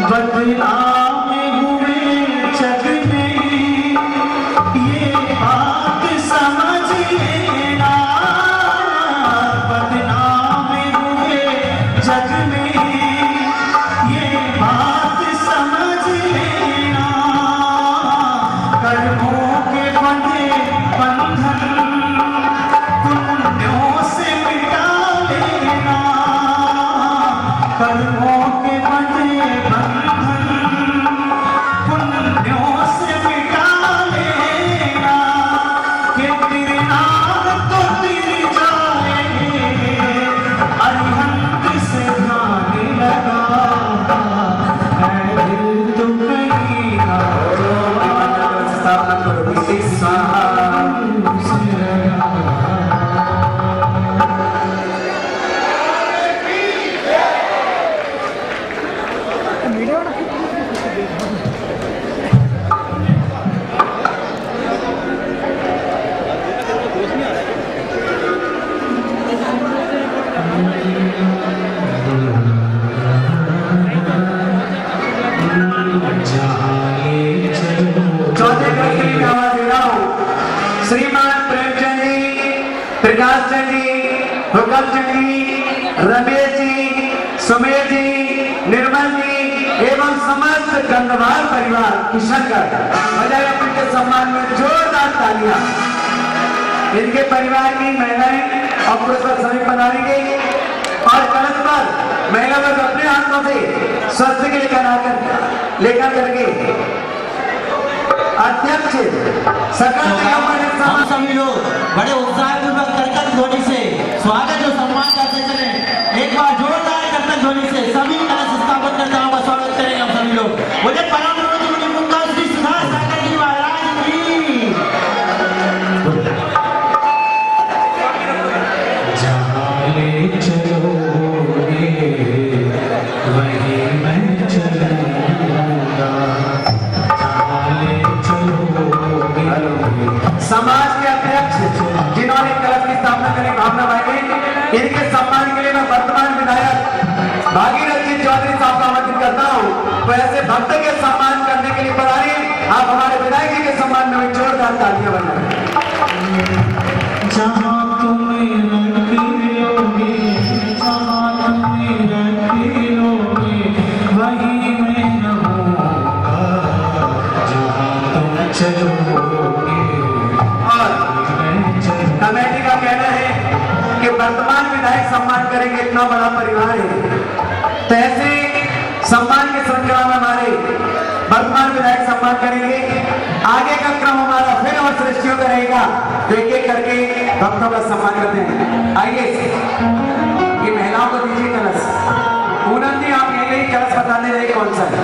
बदनाम हुए जग में ये बात समझ लेना। बदनाम हुए जग में ये बात समझ लेना। कर्मों के बंधे बंधन पुण्यों से मिटा लेना। कर्मों के बंधे श्रीमान प्रेमचंद जी, प्रकाश चंद जी, हुकम चंद जी, रमेश जी, सुमेर जी, निर्मल जी एवं समस्त गंधवार परिवार किशनगढ़, बजाय अपने सम्मान में जोरदार तालियां। इनके परिवार की महिलाएं और पुरुष सभी पधारेंगे और कलश पर महिला वर्ग अपने हाथों से स्वस्थ के लेकर करके अध्यक्ष सकल हम सभी लोग बड़े उत्साह पूर्वक करतब ध्वनि से स्वागत और सम्मान करते चले। एक बार जोरदार करतब ध्वनि से सभी कलश स्थापन करताओं का स्वागत करेंगे हम सभी लोग। मुझे परम श्री सुधा सागर जी महाराज की। जहाँ ले चलोगे वहीं मैं चलूंगा। समाज के अध्यक्ष जिन्होंने कलश की स्थापना करी भावना भाई, इनके सम्मान के लिए मैं वर्तमान विधायक भागीरथ जी चौधरी साहब का आमंत्रित करता हूँ। तो ऐसे भक्त के सम्मान करने के लिए पधारिए। आप हमारे विधायक जी के सम्मान में जोरदार तालियां बजाएं। जहाँ तुम्हें रख लोगे, जहाँ तुम्हें रख लोगे वहीं मैं रहूंगा। जहाँ तुम चलोगे। कमेटी का कहना है कि वर्तमान विधायक सम्मान करेंगे, इतना बड़ा परिवार है तो ऐसे सम्मान की श्रृंखला में हमारे वर्तमान विधायक सम्मान करेंगे। आगे का क्रम हमारा फिर और सृष्टियों का रहेगा, तो एक एक करके भक्तों का सम्मान करते हैं। आइए ये महिलाओं को दीजिए कलश। पूनम जी आप ये कलश बताने रहे कौन सा है।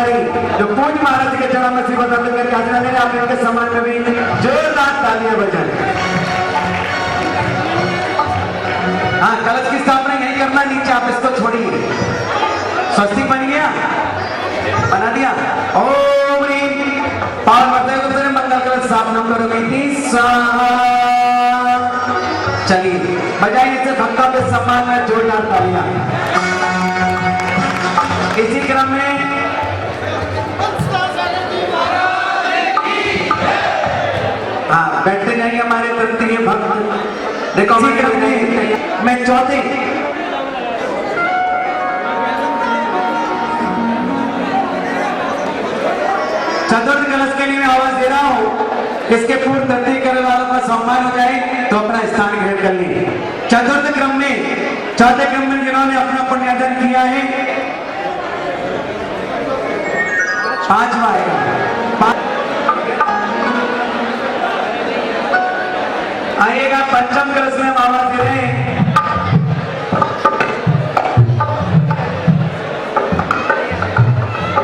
पुजारी जो पूज्य महाराज जी के चरण में श्रीमद अर्पित करके आशीर्वाद ले रहे हैं, आप इनके सम्मान में भी जोरदार तालियां बजाएं। हाँ, कलश की स्थापना यही करना, नीचे आप इसको छोड़िए। स्वस्तिक बन गया, बना दिया। ओम ह्रीं पावन वर्तय को तेरे मंगल कलश स्थापना करोगे स्वाहा। चलिए बजाइए इसे भक्तों के सम्मान में जोरदार तालियां। इसी क्रम में हाँ, बैठते जाएंगे हमारे तृतीय भक्त। देखो इसी क्रम में मैं चौथे चतुर्थ कलश के लिए मैं आवाज दे रहा हूं। इसके पूर्व तृतीय करने वालों का सम्मान हो जाए तो अपना स्थान ग्रहण कर लीजिए। चतुर्थ क्रम में, चौथे क्रम में जिन्होंने अपना पुण्यार्जन किया है, पांचवा आएगा। आइएगा पंचम कलश में हम आवाज दे रहे हैं।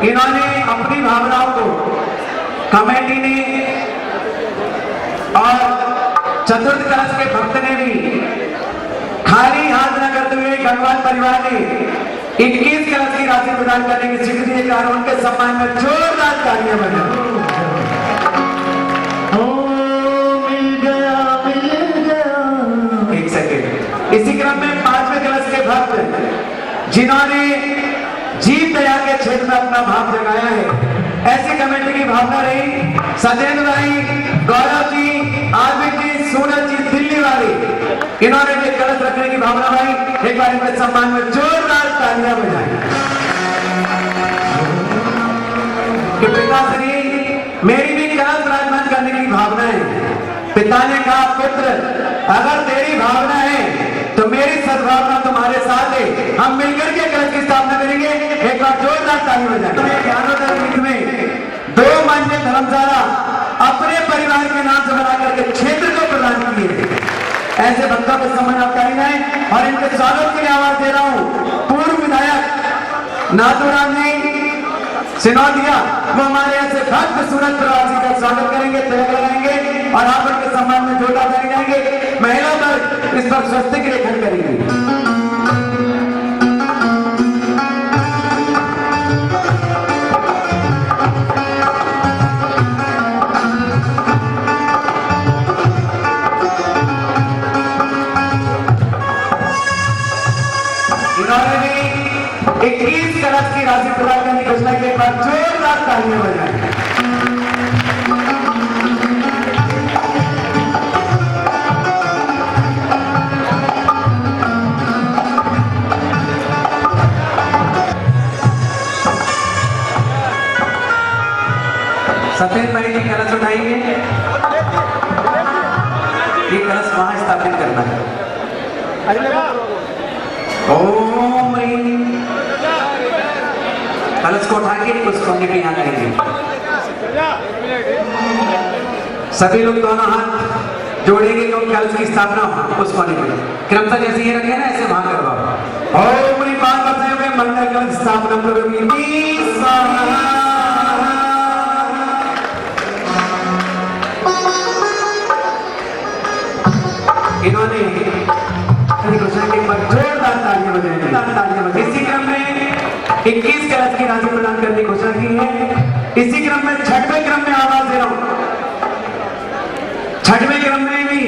इन्होंने अपनी भावनाओं को कमेटी ने और चतुर्थ कलश के भक्त ने भी खाली हाथ न करते हुए गढ़वाल परिवार ने 21 कलश की राशि प्रदान करने की स्वीकृति देकर उनके सम्मान में जोरदार तालियां बजाएं। एक सेकेंड। इसी क्रम में पांचवें कलश के भक्त जिन्होंने जीव दया के क्षेत्र में अपना भाव जगाया है, ऐसी कमेटी की भावना रही सजेंद्र भाई, गौरव जी, आरविंद जी, सूरज जी दिल्ली वाली, इन्होंने भी कलश रखने की भावना भाई। एक बार इनके सम्मान में जोरदार तालियां बजाएं। पिताश्री, मेरी भी कलश विराजमान करने की भावना है। पिता ने कहा पुत्र अगर तेरी भावना है तो मेरी सद्भावना तुम्हारे साथ है, हम मिलकर के कलश की स्थापना करेंगे। एक बार जोरदार ताली बजाएं। ज्ञानोदय पीठ में 2 मंजिल धर्मशाला अपने परिवार के नाम से बना करके क्षेत्र को प्रदान किए। ऐसे भक्तों के सम्मान आप करें जाए और इनके स्वागत के लिए आवाज दे रहा हूं। पूर्व विधायक नाथूराम जी सिनोदिया, वो हमारे ऐसे भक्त सूरत प्रवासी का स्वागत करेंगे, तिलक लगाएंगे और आप उनके सम्मान में जोरदार ताली जाएंगे। महिला वर्ग इस पर स्वस्तिक लेखन करेंगे। इन्होंने भी 21 कलश की राशि प्रदान करने की घोषणा के बाद जोरदार तालियां बजाएं। सफेद भाई जी कलश उठाएंगे। ये कलश वहां स्थापित करना है। ओम ह्रीं कलश को उठा के उस कोने पे यहाँ करेंगे। सभी लोग दोनों हाथ जोड़ेंगे तो कलश की स्थापना उस कोने पे क्रमशः जैसे ये रखे ना ऐसे वहां करवाओ। ओम ह्रीं पांच वर्षों में मंगल कलश स्थापना करोगी। इन्होंने जोरदार तालियां बजाएंगे। इसी क्रम में 21 कलश की राशि प्रदान करने की घोषणा की है। इसी क्रम में छठवें क्रम में आवाज दे रहा हूं। छठवें क्रम में भी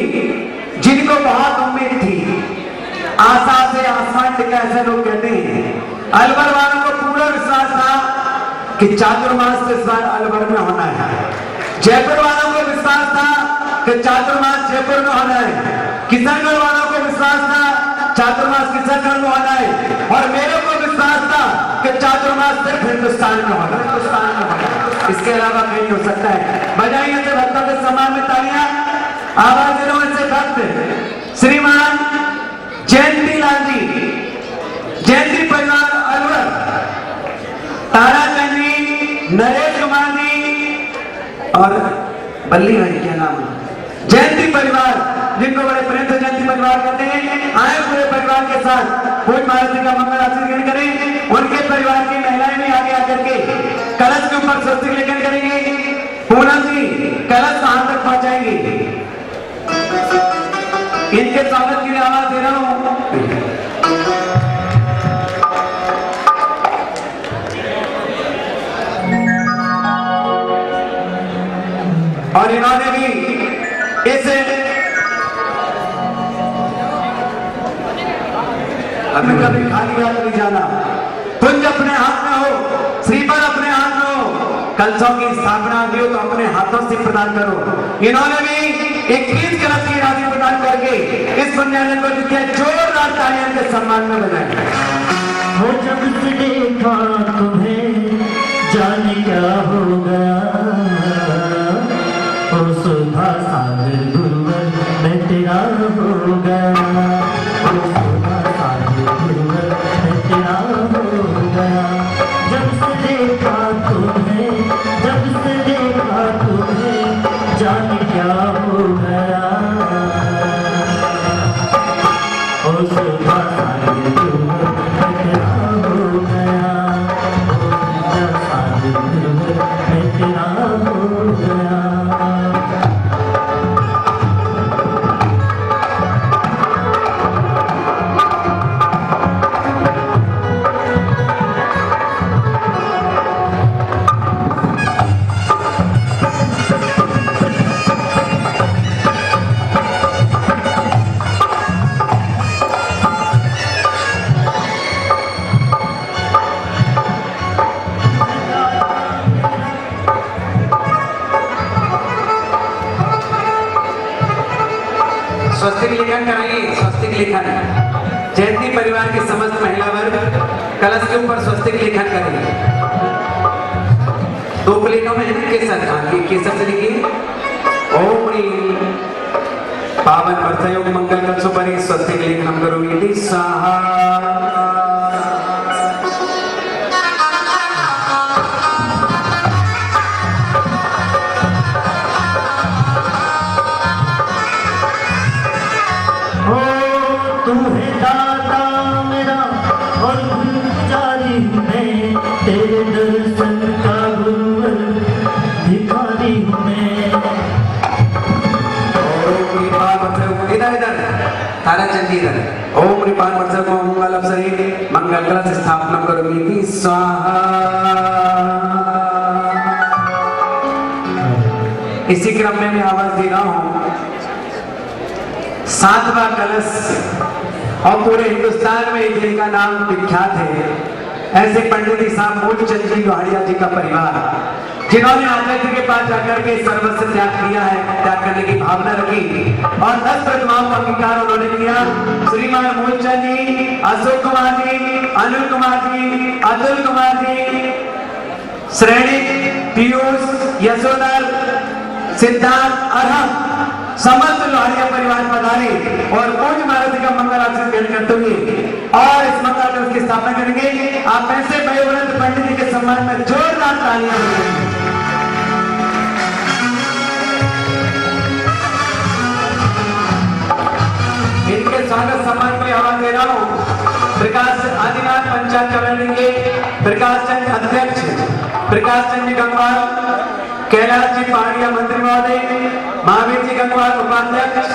जिनको बहुत उम्मीद थी, आशा से आसमान टिका ऐसे लोग कहते हैं। अलवर वालों को पूरा विश्वास था कि चातुर्मास इस बार अलवर में होना है। जयपुर वालों को विश्वास था कि चातुर्मास जयपुर में होना है। किशनगढ़ वालों को विश्वास था चातुर्मास किशनगढ़ में होना है। और मेरे को विश्वास था कि चातुर्मास सिर्फ हिंदुस्तान में होना है, इसके अलावा कहीं हो सकता है। बजाइए ऐसे भक्तों के सम्मान में तालियां। आवाज दे रहा हूं ऐसे भक्त श्रीमान जयंती लाल जी, जयंती परिवार अलवर, ताराचंद जी, नरेश कुमार जी और बल्ली भाई, क्या नाम है, जयंती परिवार, जिनको बड़े प्रेम से जयंती परिवार कहते हैं, आए पूरे परिवार के साथ पूज्य महाराज जी का मंगल आशीर्वाद करें। उनके परिवार की महिलाएं भी आगे आकर के कलश और इन्होंने भी इस अभी कभी खाली हाथ नहीं जाना। कुंज अपने हाथ में हो, श्रीफल अपने हाथ में हो, कलशों की स्थापना होती हो तो अपने हाथों से प्रदान करो। इन्होंने भी 21 कलश की राशि प्रदान करके इस पुण्यालन को जितने जोरदार तालियां के सम्मान में बनाए। हो जब से देखा तुम्हें जाने क्या हो गया, ओ सुधा सागर गुरुवर मैं तेरा हो गया, ओ सुधा सागर गुरुवर मैं तेरा हो गया। जब से देखा तुम्हें, जब से देखा तुम्हें जाने क्या हो गया, ओ सुधा सागर गुरुवर मैं तेरा हो गया, ओ सुधा सागर गुरुवर मैं तेरा हो गया। स्वस्तिक लेखन कराइए। स्वस्तिक लेखन जयंती परिवार के समस्त महिला वर्ग कलश के ऊपर स्वस्तिक लेखन करेंगे। 2 प्लेटों में केसर खान केसर से लिखिए ओम ह्रीं पावन अर्थयोग मंगल कलशोपरि स्वस्तिक लेखनम करोमि स्वाहा। तू है दाता मेरा और पुजारी मैं, तेरे दर्शन का गुरुवर भिखारी हूँ मैं। इधर इधर तारा चंदी इधर ओम रिपान मत्सर को मंगल अवसरे मंगल कलश स्थापना करोमि स्वाहा। इसी क्रम में मैं आवाज दे रहा हूं 7वां कलश और पूरे हिंदुस्तान में जिनका नाम विख्यात है ऐसे पंडित जी साहब मूलचंद जी लोहाड़िया जी का परिवार, जिन्होंने आचार्य जी के पास जाकर के सर्वस्व त्याग किया है, त्याग करने की भावना रखी और 10 प्रतिमाओं का अंगीकार उन्होंने किया। श्रीमान मूलचंद जी, अशोक कुमार जी, अनिल कुमार जी, अतुल कुमार जी, श्रेणी, पीयूष, यशोधर, सिद्धार्थ और हम समस्त लोहाड़िया परिवार पधारे और पूज्य महाराज का मंगल आशीर्वाद ग्रहण करते हुए और इस मंगल कलश की स्थापना करेंगे। आप ऐसे वयोवृद्ध पंडित जी के सम्मान में जोरदार तालियां बजाएं। इनके स्वागत सम्मान के लिए आवाज दे रहा हूं प्रकाश आदिनाथ पंचायत कमेटी के प्रकाश चंद अध्यक्ष, प्रकाश चंद गंगवार, कैलाश जी पहाड़िया मंत्री महोदय, महावीर जी गंगवार उपाध्यक्ष,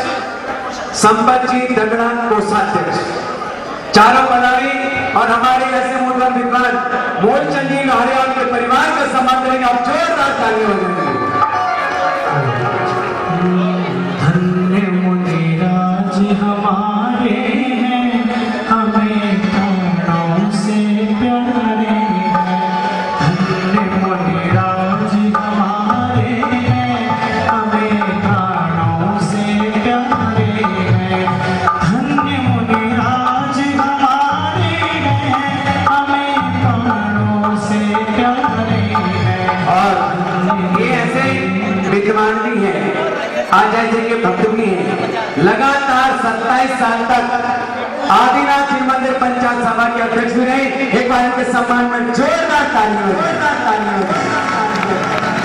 संपत जी दगड़ा कोषाध्यक्ष, चारों पधारी और हमारे ऐसे मूलवान विद्वान मूलचंद जी लोहाड़िया के परिवार का सम्मान करेंगे। आप जोरदार तालियां बजाएंगे। धन्य मुनिराज हमारे हैं, हमें प्राणों से प्यारे हैं। धन्य मुनिराज हमारे हैं, हमें प्राणों से प्यारे हैं। धन्य मुनिराज हमारे हैं, हमें प्राणों से प्यारे हैं। और ये ऐसे विद्वान भी हैं, आचार्य जी के भक्त भी हैं, लगातार 27 साल तक आदिनाथ जी मंदिर पंचायत सभा के अध्यक्ष भी रहे। एक बार इनके सम्मान में जोरदार तालियां बजाएं।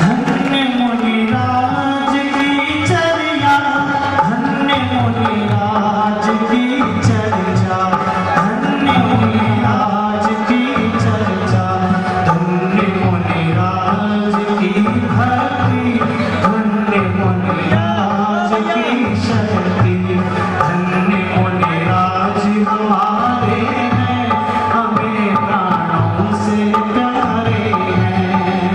धन्य मुनिराज की चर्या, धन्य मुनिराज की चर्चा, धन्य मुनिराज की चर्चा, धन्य मुनिराज की भक्ति, धन्य मुनिराज की शक्ति। धन्य मुनिराज हमारे हैं, हमें प्राणों से प्यारे हैं।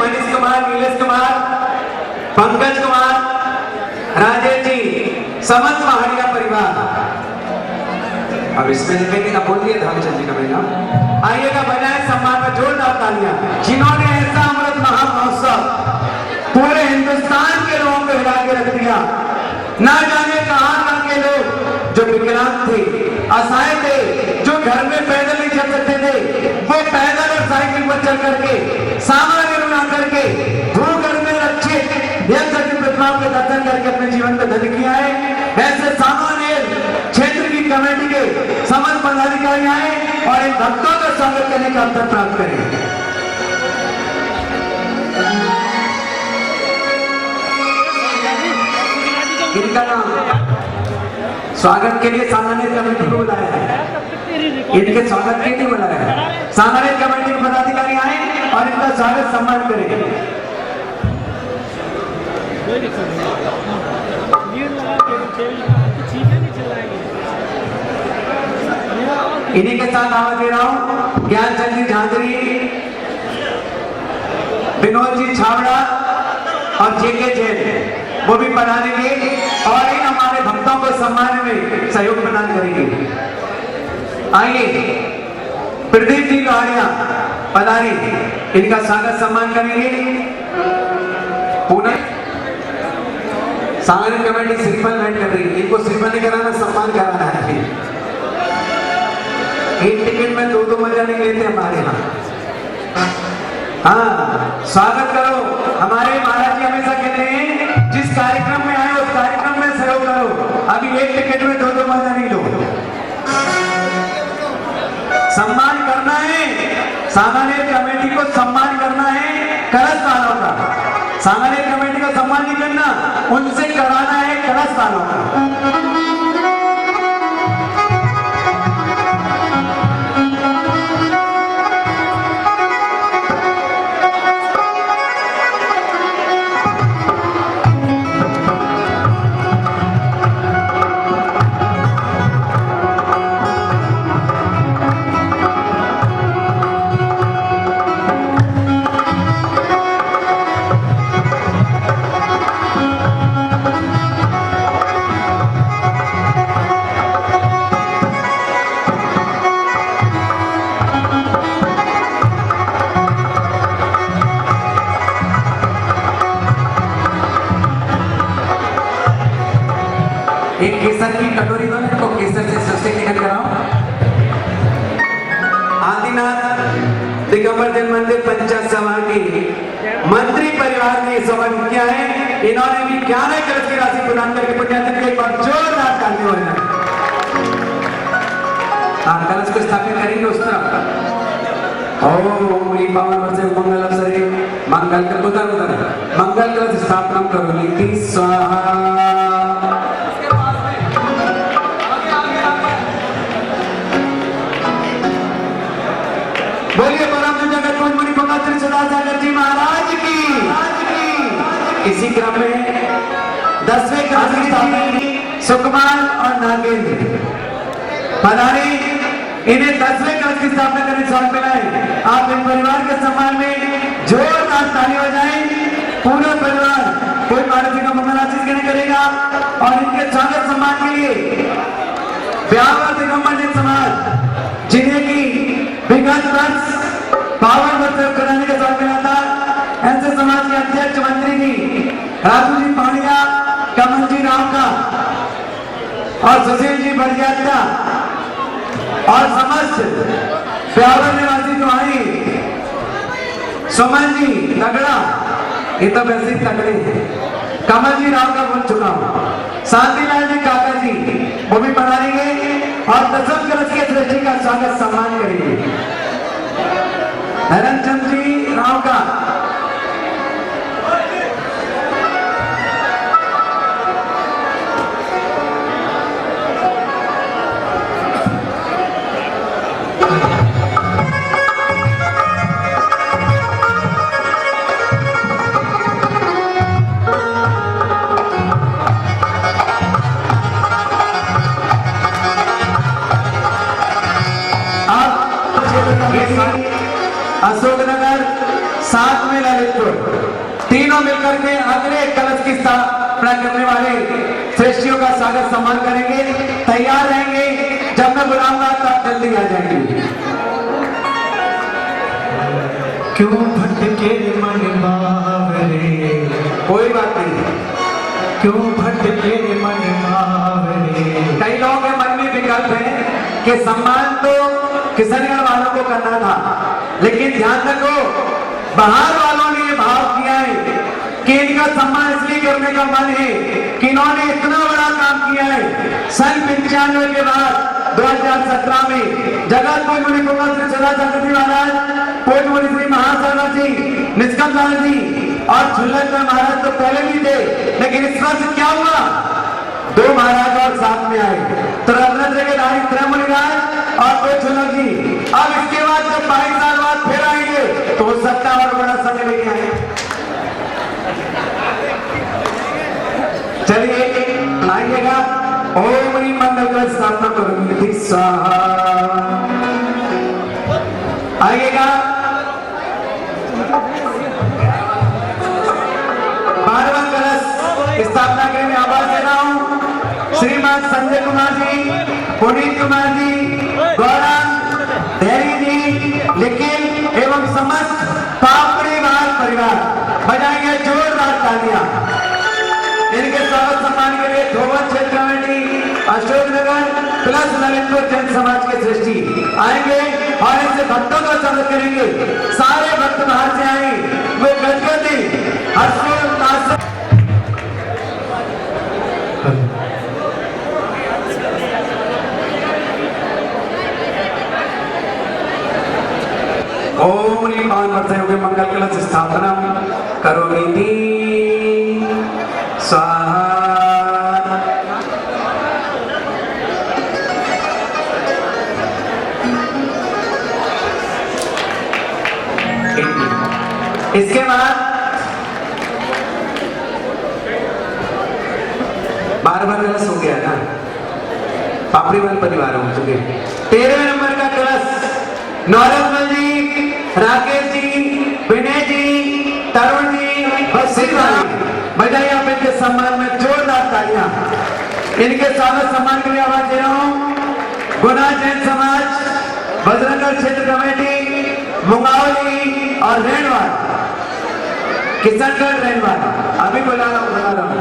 मनीष कुमार, नीलेश कुमार, पंकज कुमार, राजेश जी, समस्त पहाड़िया परिवार। अब इसमें लिखेंगे ना, बोल दिए धर्मचंद जी का मेरा। आइएगा, बजाय सम्मान में जोरदार तालियां, जिन्होंने ऐसा अमृत महामहोत्सव पूरे हिंदुस्तान के लोगों को हिला के रख दिया। ना जाने कहां के लोग जो विकलांग थे, असहाय थे, जो घर में पैदल नहीं चल सकते थे, वो पैदल और साइकिल पर चल करके, सामान बना करके, भूगर्भ में रक्षित यंत्र की प्रतिमाओं के दर्शन करके अपने जीवन को धन्य किया है। ऐसे सामान्य क्षेत्र की कमेटी के समस्त पदाधिकारी आए और इन भक्तों का स्वागत करने का अवसर प्राप्त करें। इनका नाम स्वागत के लिए सामान्य कमेटी को बुलाया है। इनके स्वागत के लिए बुलाया है। सामान्य कमेटी के पदाधिकारी आए और इनका स्वागत सम्मान करें। इन्हीं के साथ आवाज दे रहा हूं ज्ञानचंद जी झांझरी, विनोद जी छावड़ा और जेके जैन, वो भी पढ़ाएंगे और इन हमारे भक्तों को सम्मान में सहयोग प्रदान करेंगे। आइए प्रदीप जी लोहारिया पधारे, इनका स्वागत सम्मान करेंगे। पुणे सामान्य कमेटी श्रीफल भेंट कर रही है, इनको श्रीफल नहीं कराना, सम्मान कराना है। एक टिकट में दो मजा नहीं लेते हमारे यहाँ। हाँ, स्वागत करो। हमारे महाराज जी हमेशा कहते हैं जिस कार्यक्रम में आए उस कार्यक्रम में सहयोग करो। अभी एक टिकट में दो मजा नहीं लो। सम्मान करना है, सामान्य कमेटी को सम्मान करना है कलश वालों का। सामान्य कमेटी को सम्मान नहीं करना, उनसे कराना है कलश वालों का। एक केसर की कटोरी दो, इनको केसर से सस्ते निकल कराओ। आदिनाथ दिगंबर जन मंदिर पंचायत सभा की मंत्री परिवार ने समर्पित किया है। इन्होंने भी 11 कलश की राशि प्रदान करके पुण्यार्जन के एक बार जोरदार तालियां बजाएं। कलश को स्थापित करेंगे उस तरफ। ओम ह्रीं पावन वर्षे मंगल अवसरे मंगल कर उधर मंगल कलश स्थापना करो नीति स्वाहा। बोलिए परम जगत मुनि भगत सदासागर जी महाराज की। इसी क्रम में 10वें कलश की स्थापना सुकुमार और नागेंद्र पधारे, इन्हें 10वें कलश की स्थापना करने से मिलाए। आप इन परिवार के सम्मान में जोरदार ताली बजाएं। पूरा परिवार कोई महाराज जी का मंगल आशीष करेगा और इनके स्वागत सम्मान के लिए ब्यावर दिगंबर जन समाज, जिन्हें की विगत वर्ष पावन वर्ष कराने का स्वागत मिला था, ऐसे समाज के अध्यक्ष मंत्री जी राजू जी पाणिया, कमल जी राव का और सुशील जी बड़ियाता और समस्त ब्यावर निवासी जो आई सुमन जी तगड़ा, ये तो वैसे ही तगड़े हैं। कमल जी राव का बोल चुका हूं। शांतिलाल जी काका जी वो भी पधारेंगे और 10वें कलश के श्रेष्ठी का स्वागत सम्मान करेंगे। धर्मचंद जी राव का अशोकनगर साथ में ललितपुर, तीनों मिलकर के अगले कलश की स्थापना करने वाले श्रेष्ठियों का स्वागत सम्मान करेंगे। तैयार रहेंगे, जब मैं बुलाऊंगा तब जल्दी आ जाएंगे। क्यों भटके मन बावरे, कोई बात नहीं, क्यों भटके मन बावरे। कई लोगों के मन में विकल्प है कि सम्मान तो किशनगढ़ वालों को करना था, लेकिन ध्यान रखो बाहर वालों ने ये भाव किया है कि इनका सम्मान इसलिए करने का मन है कि इन्होंने इतना बड़ा काम किया है। सन 95 के बाद 2017 में जगतपुर मुनि कुमार श्री सदा चक्रवर्ती महाराज, पूज्य मुनि श्री महासागर जी, निष्कम लाल जी और झुल्लर महाराज तो पहले भी थे, लेकिन इस वर्ष क्या हुआ, 2 महाराज और साथ में आए, तो रत्न के धारी त्रयमुनिराज और दो झुल्लर जी। अब इसके बाद जब 22 साल बाद फिर आएंगे तो हो सकता है और बड़ा समय लेके आए। चलिए आइएगा, ओम ह्रीं मंडल का स्थापना करूंगी स्वाहा। आइएगा, बारहवां कलश स्थापना के लिए आवाज दे रहा हूं। श्रीमान संजय कुमार जी, पुनीत कुमार जी, गौरव धैर्य जी, लेकिन एवं समस्त पापड़ीवाल परिवार बजाएंगे जोरदार तालियां। इनके स्वागत सम्मान के लिए धोवन क्षेत्र कमेटी, अशोकनगर प्लस ललितपुर जैन समाज के सृष्टि आएंगे और इनसे भक्तों का स्वागत करेंगे। सारे भक्त बाहर से आए, वे गजगदी हर्षोल्लास से ओम ह्रीं पावन वर्षे हुए मंगल कलश स्थापना करोमि स्वाहा। इसके बाद 12वां कलश हो गया ना, पापड़ीवाल परिवार हो चुके। 13वें नंबर का कलश नौरतमल जी, राकेश जी, विनय जी, तरुण जी, बशीर भाई, बजाइए आप इनके सम्मान में जोरदार तालियां। इनके स्वागत सम्मान के लिए आवाज दे रहा हूं। गुना जैन समाज, बजरंगगढ़ क्षेत्र कमेटी, मुंगावली और रेणवाड़, किशनगढ़ रेणवाड़, अभी बुला रहा हूं।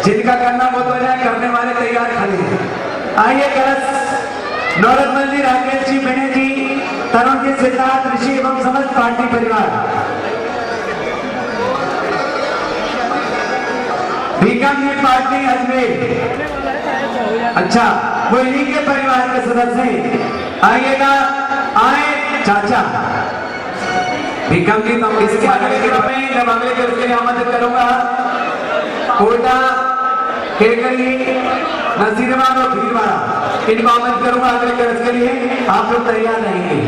जिनका करना वो तो जाए, करने वाले तैयार खड़े हैं। आइए कलश नौरतमल जी, राकेश जी, विनय जी, तरुण जी, सिद्धार्थ, ऋषि एवं समस्त पार्टी परिवार। भीकम जी पार्टी अजमेर, अच्छा वो इन्हीं के परिवार के सदस्य हैं। आइएगा, आए चाचा भीकम जी। तो इसके अगले क्रम में जब अगले कलश के लिए आमंत्रित करूंगा कोटा, केकली, नसीराबाद और भीलवाड़ा, इनको आमंत्रित करूंगा अगले कलश के लिए। आप लोग तैयार रहेंगे।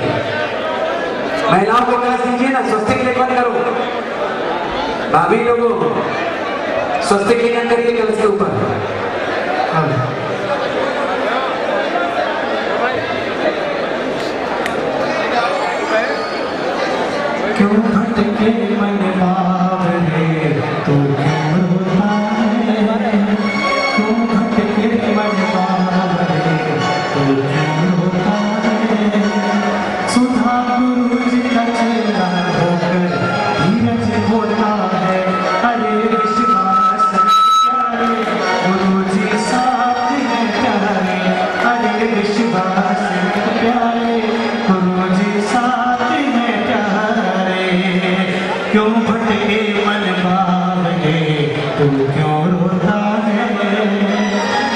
महिलाओं को कलश दीजिए ना, स्वस्तिक लेखन करो। भाभी लोगों स्वस्तिक लेखन करिए कलश के ऊपर। क्यों भटके मन बावरे, तू क्यों रोता है। क्यों भटके मन बावरे, तू क्यों रोता है। सुधा गुरु जी का चेला होकर धीरज होता है। अरे विश्वास प्यारे, गुरु जी साथ हैं प्यारे। अरे विश्वास प्यारे, गुरु जी साथ हैं प्यारे। क्यों भटके मन बावरे, तू क्यों रोता है।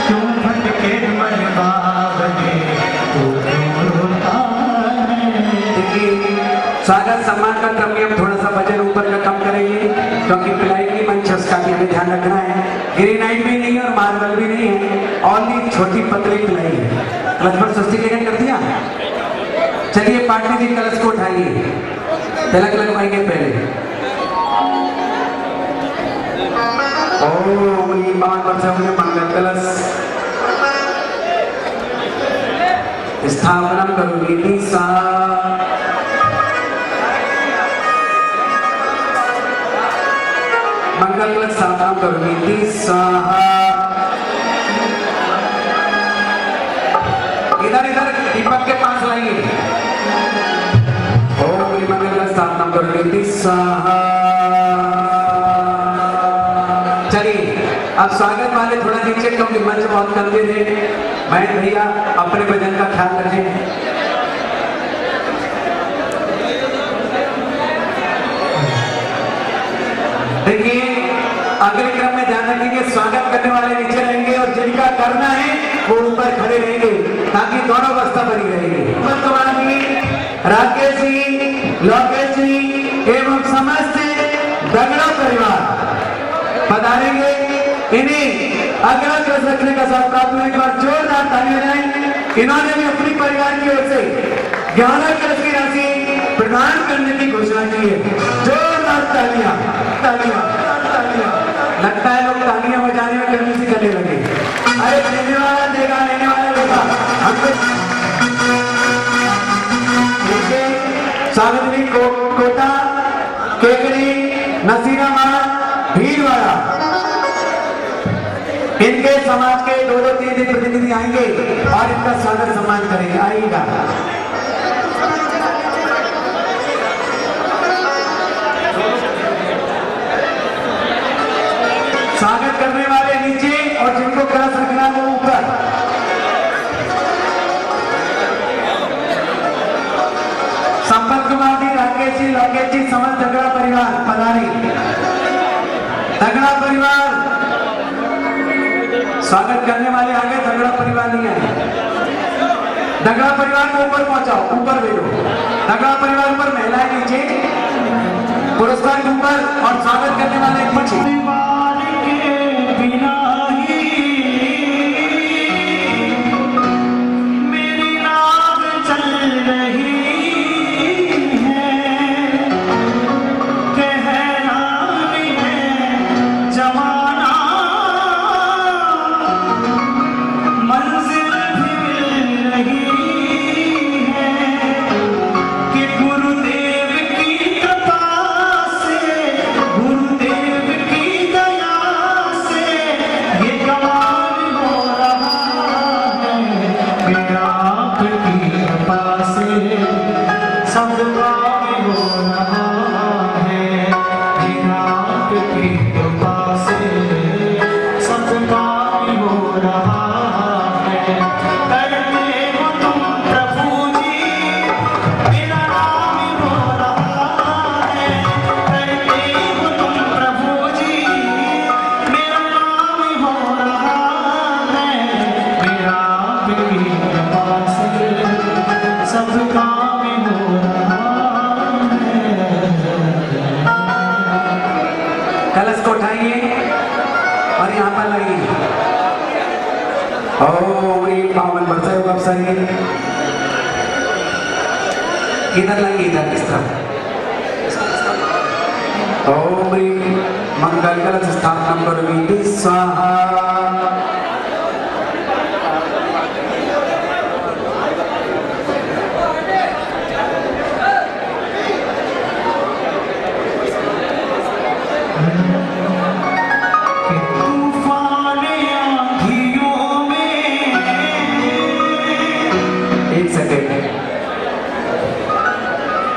क्यों भटके मन बावरे, तू क्यों रोता है। देखिए स्वागत सम्मान का क्रम में हम थोड़ा सा वजन ऊपर का कम करेंगे, क्योंकि पिलाई की मंच है, उसका भी हमें ध्यान रखना है। ग्रेनाइट भी नहीं है और मार्बल भी नहीं है, ऑनली छोटी पतली पिलाई है। कलश पर स्वस्तिक लेखन कर दिया। चलिए पार्टी जी कलश को उठाइए, तिलक लगवाएंगे पहले। ओम ह्रीं पावन वर्षे हुए मंगल कलश स्थापना करोमीति स्वाहा। मंगल कलश स्थापना करोमीति स्वाहा। इधर इधर दीपक के पास लाइए। ओम मंगल कलश स्थापना करोमीति स्वाहा। चलिए अब स्वागत वाले थोड़ा नीचे, क्योंकि मंच बहुत गंभीर है। महेंद्र भैया अपने भजन का ख्याल रखें। देखिए अगले क्रम में ध्यान रखेंगे, स्वागत करने वाले नीचे रहेंगे और जिनका करना है वो ऊपर खड़े रहेंगे, ताकि दोनों अवस्था बनी रहेगी। कुमार जी, राकेश जी, लोकेश जी एवं समस्त दगड़ा परिवार पधारेंगे। इन्हें अगला कलश रखने का साथ प्राप्त होने के बाद जोरदार तालियां बजाएं। इन्होंने भी अपनी परिवार की ओर से 11 कलश की राशि प्रदान करने की घोषणा की है। जोरदार तालियां, तालियां, तालियां। लगता है लोग तालियां बजाने में गर्मी से करने लगे। अरे देने वाला देगा, लेने वाला देगा। सावित्री कोटा, केकड़ी, नसीराबाद, भीलवाड़ा, इनके समाज के 2-3 प्रतिनिधि आएंगे और इनका स्वागत सम्मान करेंगे। आइएगा। स्वागत करने वाले नीचे और जिनको कलश रखना है वो ऊपर। संपत कुमार जी, राकेश जी, लोकेश जी, समस्त दगड़ा परिवार पधारी। दगड़ा परिवार स्वागत करने वाले आगे, दगड़ा परिवार नहीं आए। दगड़ा परिवार को ऊपर पहुंचाओ, ऊपर भेजो। दगड़ा परिवार ऊपर, महिलाएं नीचे, पुरस्कार के ऊपर और स्वागत करने वाले नीचे। कलश को उठाइए और यहाँ पर लाइए। ओम पावन बरसाए बरसाइए। इधर लाइए, इधर इस तरफ। ओम मंगल कलश स्थापना करोमीति स्वाहा।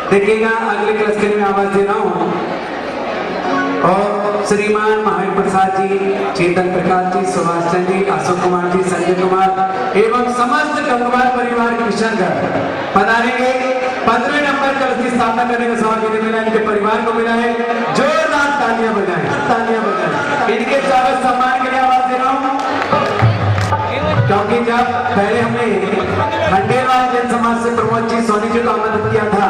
देखिएगा अगले कलश के लिए मैं आवाज दे रहा हूं। और श्रीमान महावीर प्रसाद जी, चेतन प्रकाश जी, सुभाष चंद्र जी, अशोक कुमार जी, संजय कुमार एवं समस्त गंगवार परिवार किशनगढ़ पधारेंगे। 15वें नंबर कलश की स्थापना करने का सौभाग्य मिला, इनके परिवार को मिला है। जोरदार तालियां बजाएं, तालियां बजाएं। इनके स्वागत सम्मान के लिए आवाज दे रहा हूं, क्योंकि जब पहले हमने खंडेलवाल जन समाज से प्रमोद जी, सोनी जी को आमंत्रित किया था,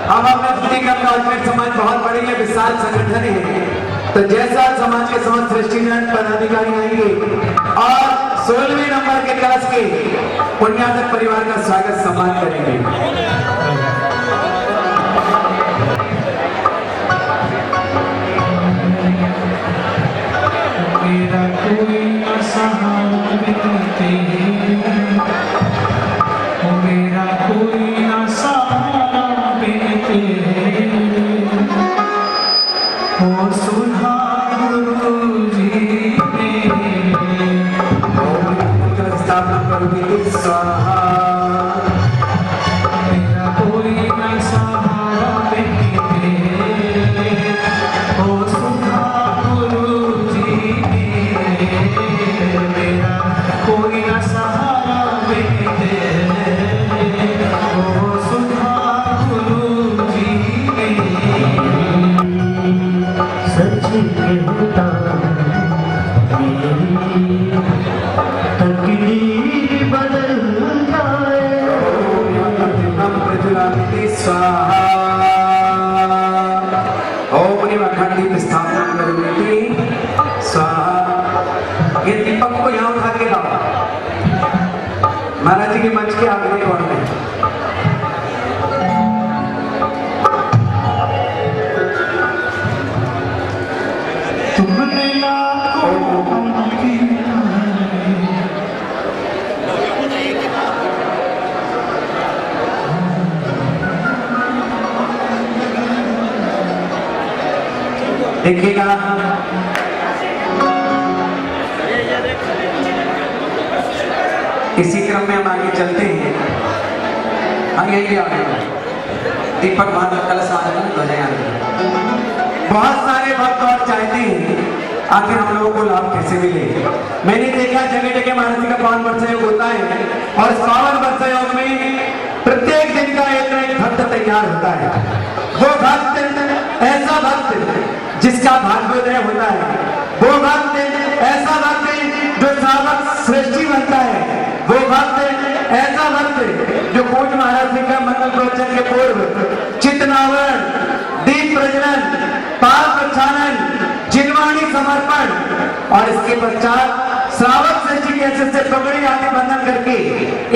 अब हमने समाज बहुत बड़ी है, विशाल संगठन है। तो जैसा समाज के समस्त दृष्टिजन पदाधिकारी आएंगे और 16वें नंबर के कलश के पुण्याधक परिवार का स्वागत सम्मान करेंगे। मेरा कोई ओ सुधा गुरुजी मेरे, ओम स्थापना करोगे स्वाहा, मेरा कोई न सहारा मेरे, ओ सुधा गुरुजी मेरे, मेरा कोई न सहारा मेरे, ओ सुधा गुरुजी मेरे। सच कहता मेरी तकदीर बदल जाए। स्वाहा ओम नमः अखंड स्थापना करोगे स्वाहा। ये दीपक को यहाँ उठा के लाओ, महाराज जी के मंच के आगे कोण में। तुमने लाखों की देखिएगा, इसी क्रम में हम आगे चलते हैं। आगे दीपक भानु कलश बहुत सारे भक्त और चाहते हैं आखिर हम लोगों को लाभ कैसे मिले। मैंने देखा जगह जगह महाराज जी का पावन वर्षा योग होता है और इस पावन वर्षा योग में प्रत्येक दिन का एक न एक भक्त तैयार होता है। वो भक्त ऐसा भक्त जिसका भाग्योदय होता है, वो भक्त ऐसा भक्त जो श्रावक श्रेष्ठी बनता है, वो भक्त ऐसा भक्त जो पूज्य महाराज जी का मंगल प्रवचन के पूर्व चितनावरण, दीप प्रज्वलन, पाप प्रक्षालन, जिनवाणी समर्पण और इसके पश्चात श्रावक श्रेष्ठी के ऐसे पगड़ी आदि बंधन करके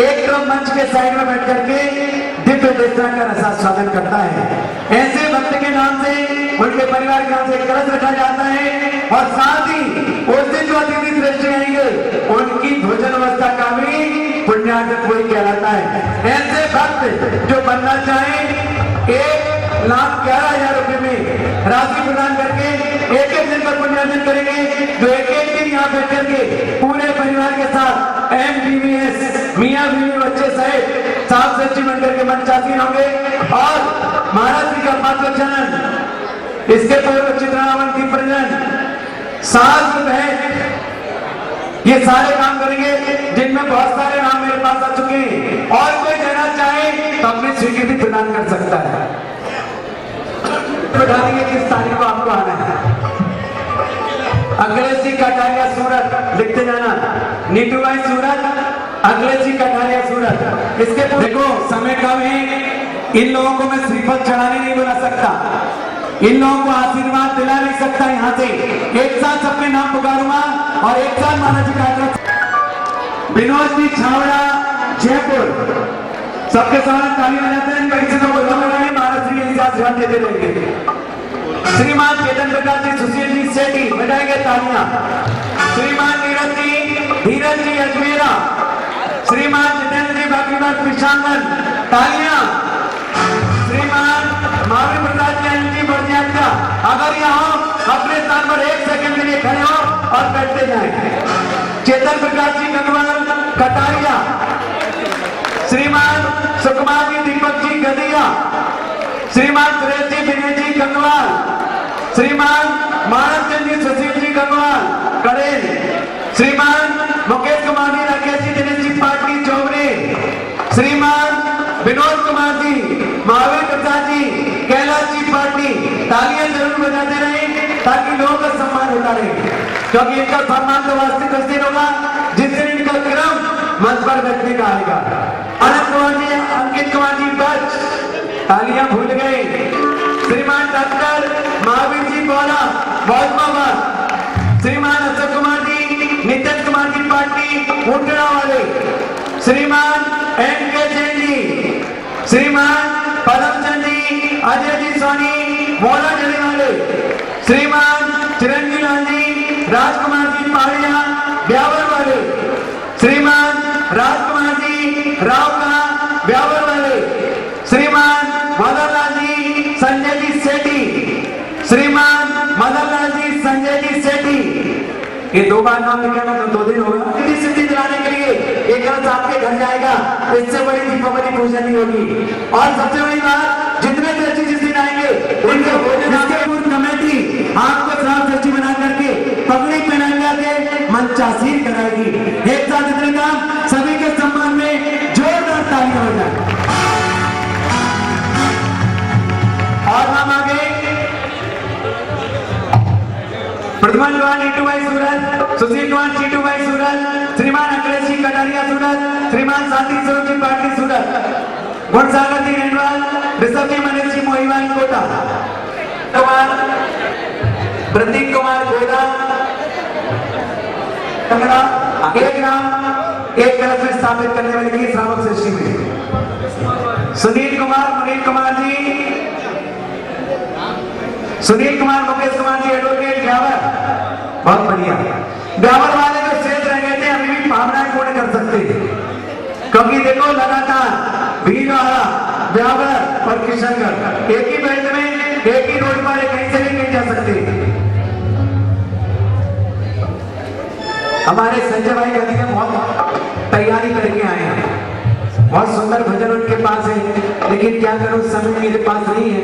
एक क्रम मंच के साइड में बैठ करके दिव्य दर्शन का रसास्वादन करता है। ऐसे भक्त के नाम से उनके परिवार के नाम से कलश रखा जाता है और साथ ही उस दिन जो अतिथि श्रेष्ठ आएंगे उनकी भोजन अवस्था का भी पुण्यार्थ कोई कहलाता है। ऐसे भक्त जो बनना चाहे 1,11,000 रुपए में राशि प्रदान करके एक एक दिन का पुण्यार्जन करेंगे, जो एक एक दिन यहाँ बैठ करके पूरे परिवार के साथ MBBS मियाँ बीवी बच्चे सहित साफ सच्ची बनकर के मंचासीन होंगे और महाराज जी का पात्र चरण, इसके पूर्व चित्रावन की प्रजन, सास बहन, ये सारे काम करेंगे जिनमें बहुत सारे नाम मेरे पास आ चुके हैं और कोई देना चाहे तो अपनी स्वीकृति प्रदान कर सकता है। बता देंगे किस तारीख को आपको आना है। अखिलेश जी कटारिया सूरत लिखते जाना, नीतू भाई सूरत, अखिलेश जी कटारिया सूरत। इसके देखो समय कम है, इन लोगों को मैं श्रीफल चढ़ाने नहीं बुला सकता, इन लोगों को आशीर्वाद दिला नहीं सकता। यहाँ से एक साथ सबके नाम पुकारूंगा और एक साथ महाराज जी का विनोद जी छावड़ा जयपुर, सबके साथ ताली बजाते हैं, कैसे तो बोलते महाराज जी के आशीर्वाद देते रहेंगे। श्रीमान चेतन प्रकाश जी, सुशील जी सेठी बजाएंगे तालियां। श्रीमान नीरज जी, धीरज जी अजमेरा, श्रीमान जितेंद्र जी बाकीबाग पिछांगन तालियां। श्रीमान महावीर प्रसाद जी बड़ियात का, अगर यहाँ अपने स्थान पर एक सेकंड के लिए खड़े हो और बैठते जाए। चेतन प्रकाश जी गंगवाल कटारिया, श्रीमान सुकुमार जी दीपक जी गदिया, श्रीमान सुरेश जी विनय जी गंगवाल, श्रीमान मानस चंद जी सुशील जी गंगवाल कड़ेल, श्रीमान मुकेश कुमार जी राकेश जी दिनेश जी पाटनी चौबरे, श्रीमान विनोद कुमार जी, महावीर प्रसाद जी, कैलाश जी पाटनी। तालियां जरूर बजाते रहे ताकि लोगों का सम्मान होता रहे, क्योंकि इनका सम्मान तो वास्तविक उस दिन होगा जिस दिन इनका क्रम मंच पर बैठने का आएगा। अनंत कुमार जी, अंकित कुमार जी बच, तालियां भूल गए। श्रीमान डॉक्टर महावीर जी बोला बहुत बाबा, श्रीमान अशोक कुमार जी, नितिन कुमार जी पाटनी उठना वाले, श्रीमान MK जैन जी, श्रीमान पदमचंद जी, अजय जी सोनी मोला जले वाले, श्रीमान चिरंजीव लाल जी, राजकुमार जी पहाड़िया ब्यावर वाले, श्रीमान राजकुमार जी रावका ब्यावर वाले, श्रीमान मदन लाल जी, संजय जी सेठी, श्रीमान सिद्धि, ये 2 बार नाम लिखा ना तो 2 दिन होगा। सिद्धि दिलाने के लिए एक कलश आपके घर जाएगा, इससे बड़ी दीपावली पूजन नहीं होगी। और सबसे बड़ी बात, जितने दर्जी जिस दिन आएंगे उनके भोजन आपके पूर्व कमेटी आपको श्राद्ध दर्जी बना करके पगड़ी पहना के मंचासीन कराएगी। एक साथ इतने काम सभी के सम्मान में जोरदार तालियां हो जाए। और नाम आगे प्रद्युमन कुमार नीटू भाई सूरत, सुशील कुमार चीटू भाई सूरत, श्रीमान अखिलेश जी कटारिया सूरत, श्रीमान साथी स्वरूप जी पाटिल सूरत, गुणसागर जी रेणवाल, ऋषभ जी मनीष जी मोहिवाल कोटा, कुमार प्रतीक कुमार गोदा, एक नाम एक कलश में स्थापित करने वाले की श्रावक सृष्टि में सुनील कुमार, मुनील कुमार जी, सुनील कुमार, मुकेश कुमार जी एडवोकेट ब्यावर, बहुत बढ़िया। ब्यावर वाले जो शेष रह गए थे अभी भी भावनाएं पूर्ण कर सकते हैं, क्योंकि देखो लगातार भीलवाड़ा, ब्यावर और किशनगढ़ एक ही बेल्ट में एक ही रोड पर कहीं से भी नहीं जा सकते। हमारे संजय भाई गति में बहुत तैयारी करके आए हैं, बहुत सुंदर भजन उनके पास है, लेकिन क्या करूं समय मेरे पास नहीं है।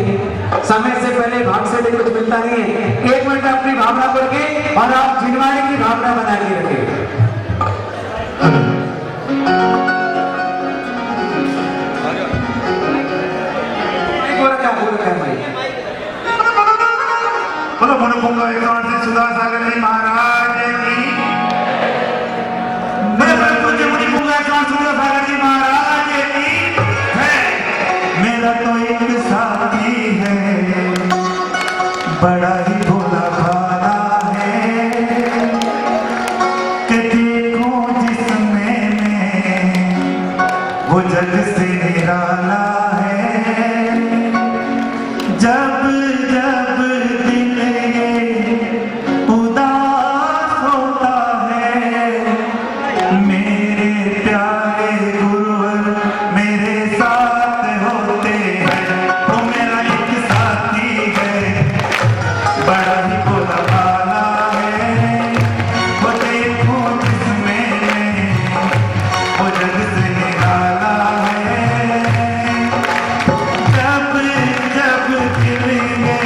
समय से पहले भाग से कुछ मिलता नहीं है। 1 मिनट अपनी भावना को रखें और आप जिनवाने की भावना बना के रखें। बोलो मुनुपुंगा से सुधा सागर जी महाराज की, मेरा तो एक साथी है, बड़ा ही भोला भाला है, कि देखो जिसमें वो जग से निराला है। जब जब दिल ये उदास होता है, मेरे प्यारे गुरुवर मेरे साथ होते हैं। वो मेरा एक साथी है, बड़ा ही भोला भाला है, वो देखो जिसमें वो जग से निराला है। जब जब दिल ये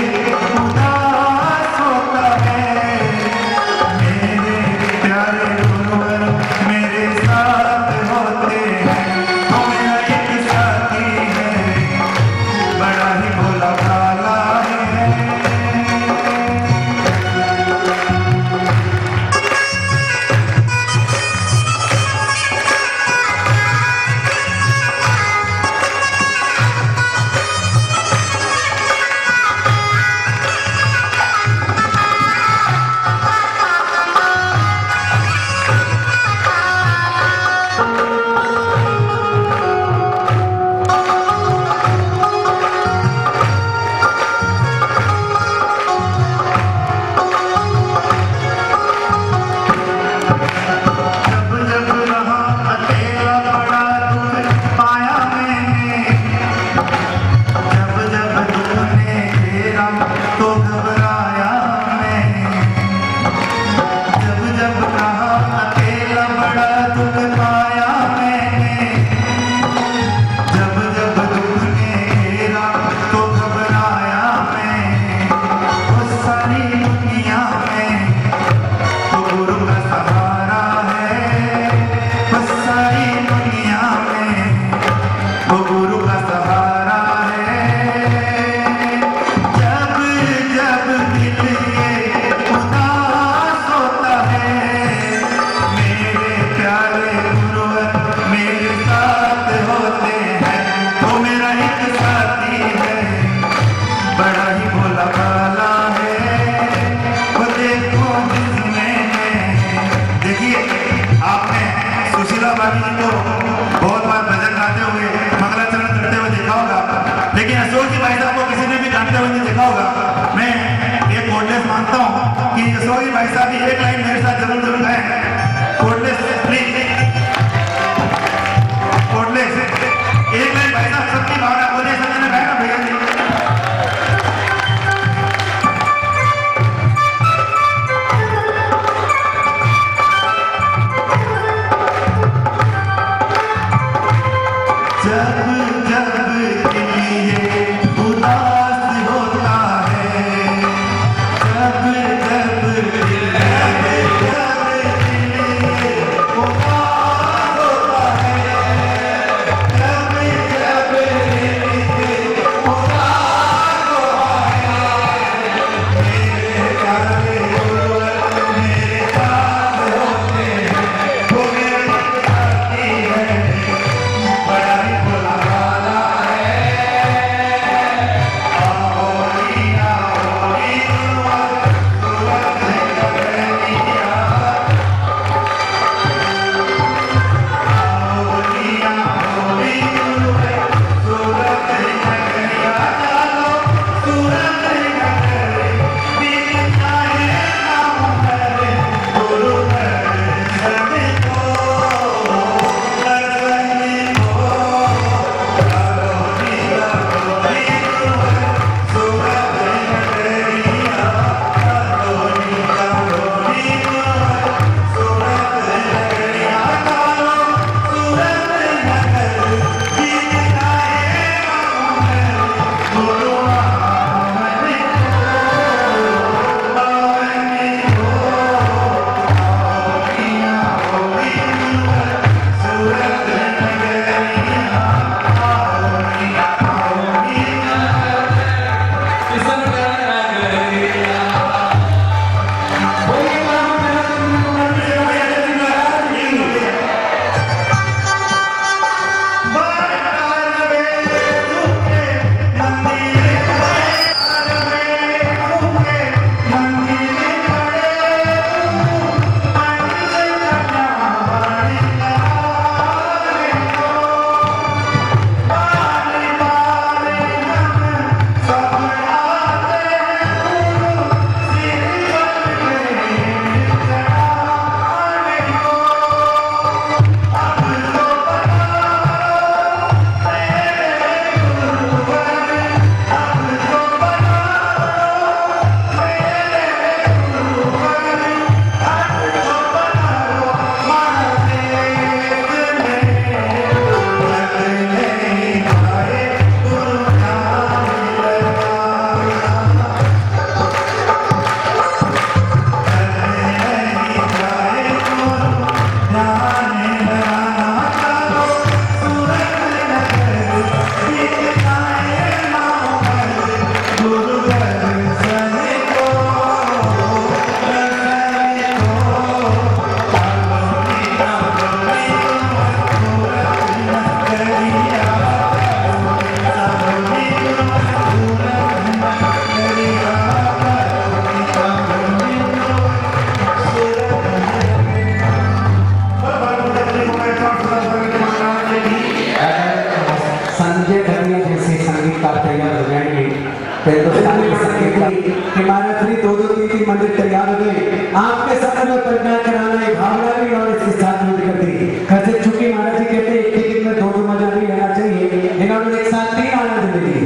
तो हिंदुस्तान की संस्कृति कि महाराज श्री 2-2-3-3 मंदिर तैयार हो गए। आपके सपने में परिणाम कराना एक भावना भी और इसके साथ में कर दी। कैसे चूंकि महाराज जी कहते हैं एक टिकट में 2 मजा भी रहना चाहिए, इन्होंने एक साथ 3 आनंद दे दिए।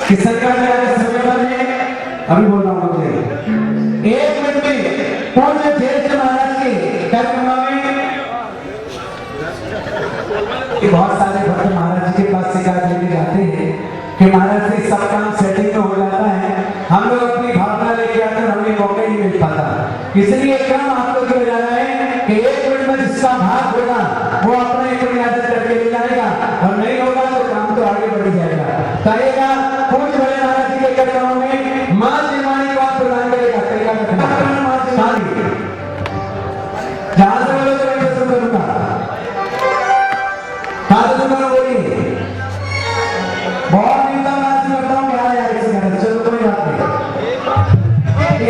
किस सरकार में अभी बोल रहा हूँ मुझे 1 मिनट में पूर्ण देश के महाराज के कार्यक्रम में बहुत सारे भक्त महाराज जी के पास शिकायत लेके जाते हैं कि महाराज जी सब काम सेटिंग में हो जाता है, हम लोग अपनी भावना लेके आते हैं, हमें मौका ही नहीं मिल पाता। इसलिए काम आपको किया जा रहा है कि 1 मिनट में जिसका भाग होगा वो अपना 1 मिनट आदत करके ले जाएगा और नहीं होगा तो काम तो आगे बढ़ जाएगा। करेगा कुछ बड़े महाराज जी के कार्यक्रमों में मां जीवानी को आप प्रदान करेगा, करेगा जहां से बोलो तो मैं शुरू करूंगा। बोलिए बहुत निंदा मैं करता हूँ यार इसे करते चलो कोई बात नहीं।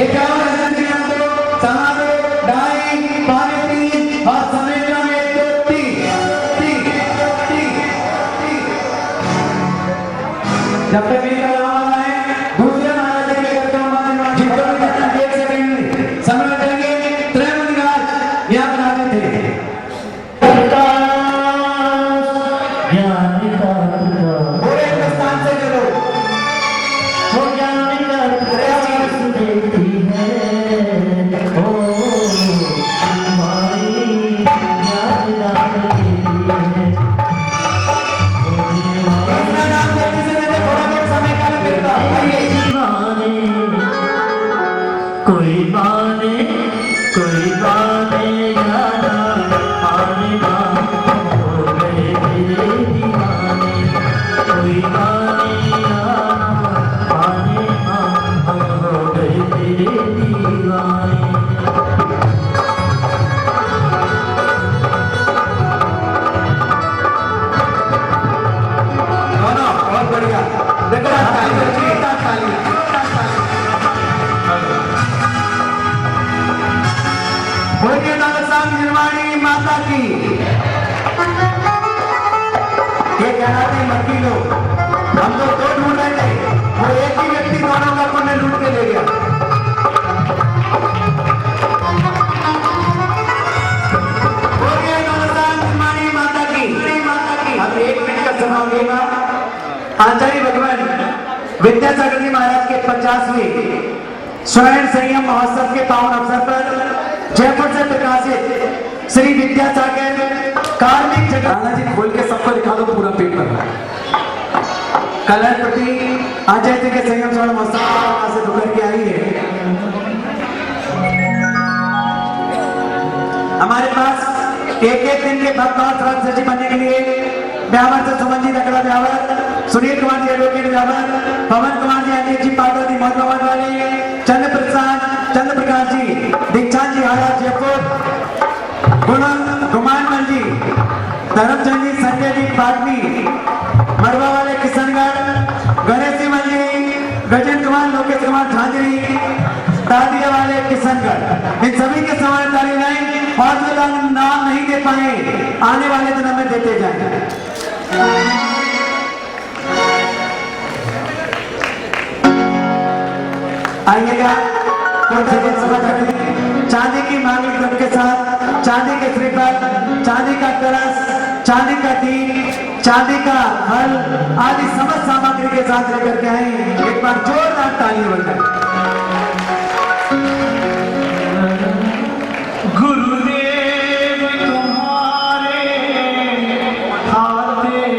एक और समाधे डाई पानी पी और समेटना में 1 2 3 जब तक भी नाम है दूसरे महाराज के कार्यक्रम जितना 1 सेकंड समय लगेंगे। त्रैमनिराज यहाँ बनाते थे कोई बाने यारा आने हो गए तेरे दीवाने, कोई बाने यारा आने हम हो गए तेरे दीवाने। बहुत बढ़िया बोलिए निर्वाणी माता की। ये कहना थे मक्की लोग, हम लोग 2 ढूंढ रहे थे, वो एक ही व्यक्ति दोनों का पुण्य लूट के ले गया। बोलिए निर्वाणी माता की। अब 1 मिनट का समय होगा। आचार्य भगवान विद्यासागर जी महाराज के 50वें स्वर्ण संयम महोत्सव के पावन अवसर पर जयपुर से प्रकाशित श्री विद्यासागर कार्मिक जगह जी खोल के सबको दिखा दो पूरा पेट पर कलरपति आचार्य जी के संयम स्वर्ण महोत्सव से होकर के आई है। हमारे पास एक दिन के भक्त और श्रद्धा सचिव बनने के लिए ब्यावर से सुमन जी लकड़ा ब्यावर, सुनील कुमार जी एडवोकेट ब्यावर, पवन कुमार जी अनिल जी पाटोदी मोहम्मद वाले, चंद्र प्रकाश जी दीक्षांत जी हारा जयपुर, गुमानमल जी, धर्मचंद जी, संजय जी पाटनी मरवा वाले किशनगढ़, गणेश जी मल्ली, गजेंद्र कुमार, लोकेश कुमार झांझरी दादिया वाले किशनगढ़, इन सभी के समान ताली लाइन और जो लोग नाम नहीं दे पाए आने वाले दिनों में देते जाएंगे। आइएगा चांदी की मांगलिक द्रव्य के साथ चांदी के श्रीफल, चांदी का कलश, चांदी का दीप, चांदी का फल आदि समस्त सामग्री के साथ लेकर के आए। एक बार जोरदार ताली बजाएं। गुरुदेव तुम्हारे हाथ में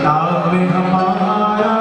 नाम हमारा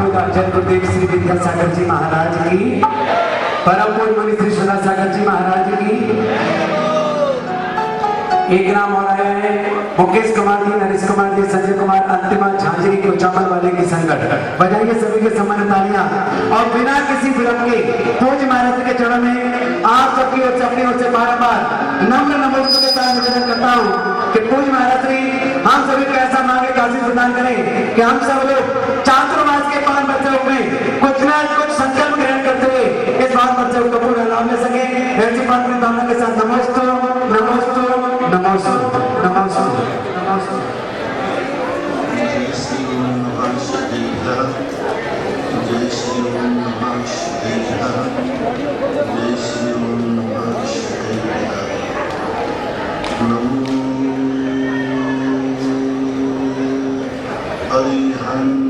ठाकुर गार्जियन गुरुदेव श्री विद्यासागर जी महाराज की, परम पूज्य मुनि श्री सुधा सागर जी महाराज की। एक नाम और आया है मुकेश कुमार जी, नरेश कुमार जी, संजय कुमार, अंतिमा झांझरी को चावल वाले की संगत। बजाइए सभी के सम्मान तालियां। और बिना किसी विलंब के पूज्य महाराज के चरणों में आप सबकी ओर से अपनी ओर से बार-बार नम्र नमस्ते के साथ निवेदन करता हूं कि पूज्य महाराज जी हम सभी को ऐसा मांगे काशी प्रदान करें कि हम सब लोग चातुर्मास के 5 बच्चों में कुछ न कुछ संकल्प ग्रहण करते हुए इस बात बच्चों को पूरा लाभ ले सके। ऐसी बात की कामना के साथ नमस्ते नमस्ते नमस्ते नमस्ते नमस्ते। जय श्री ओम नमः शिवाय, जय श्री ओम नमः शिवाय, जय श्री ओम नमः शिवाय। नमो हरिहंताय।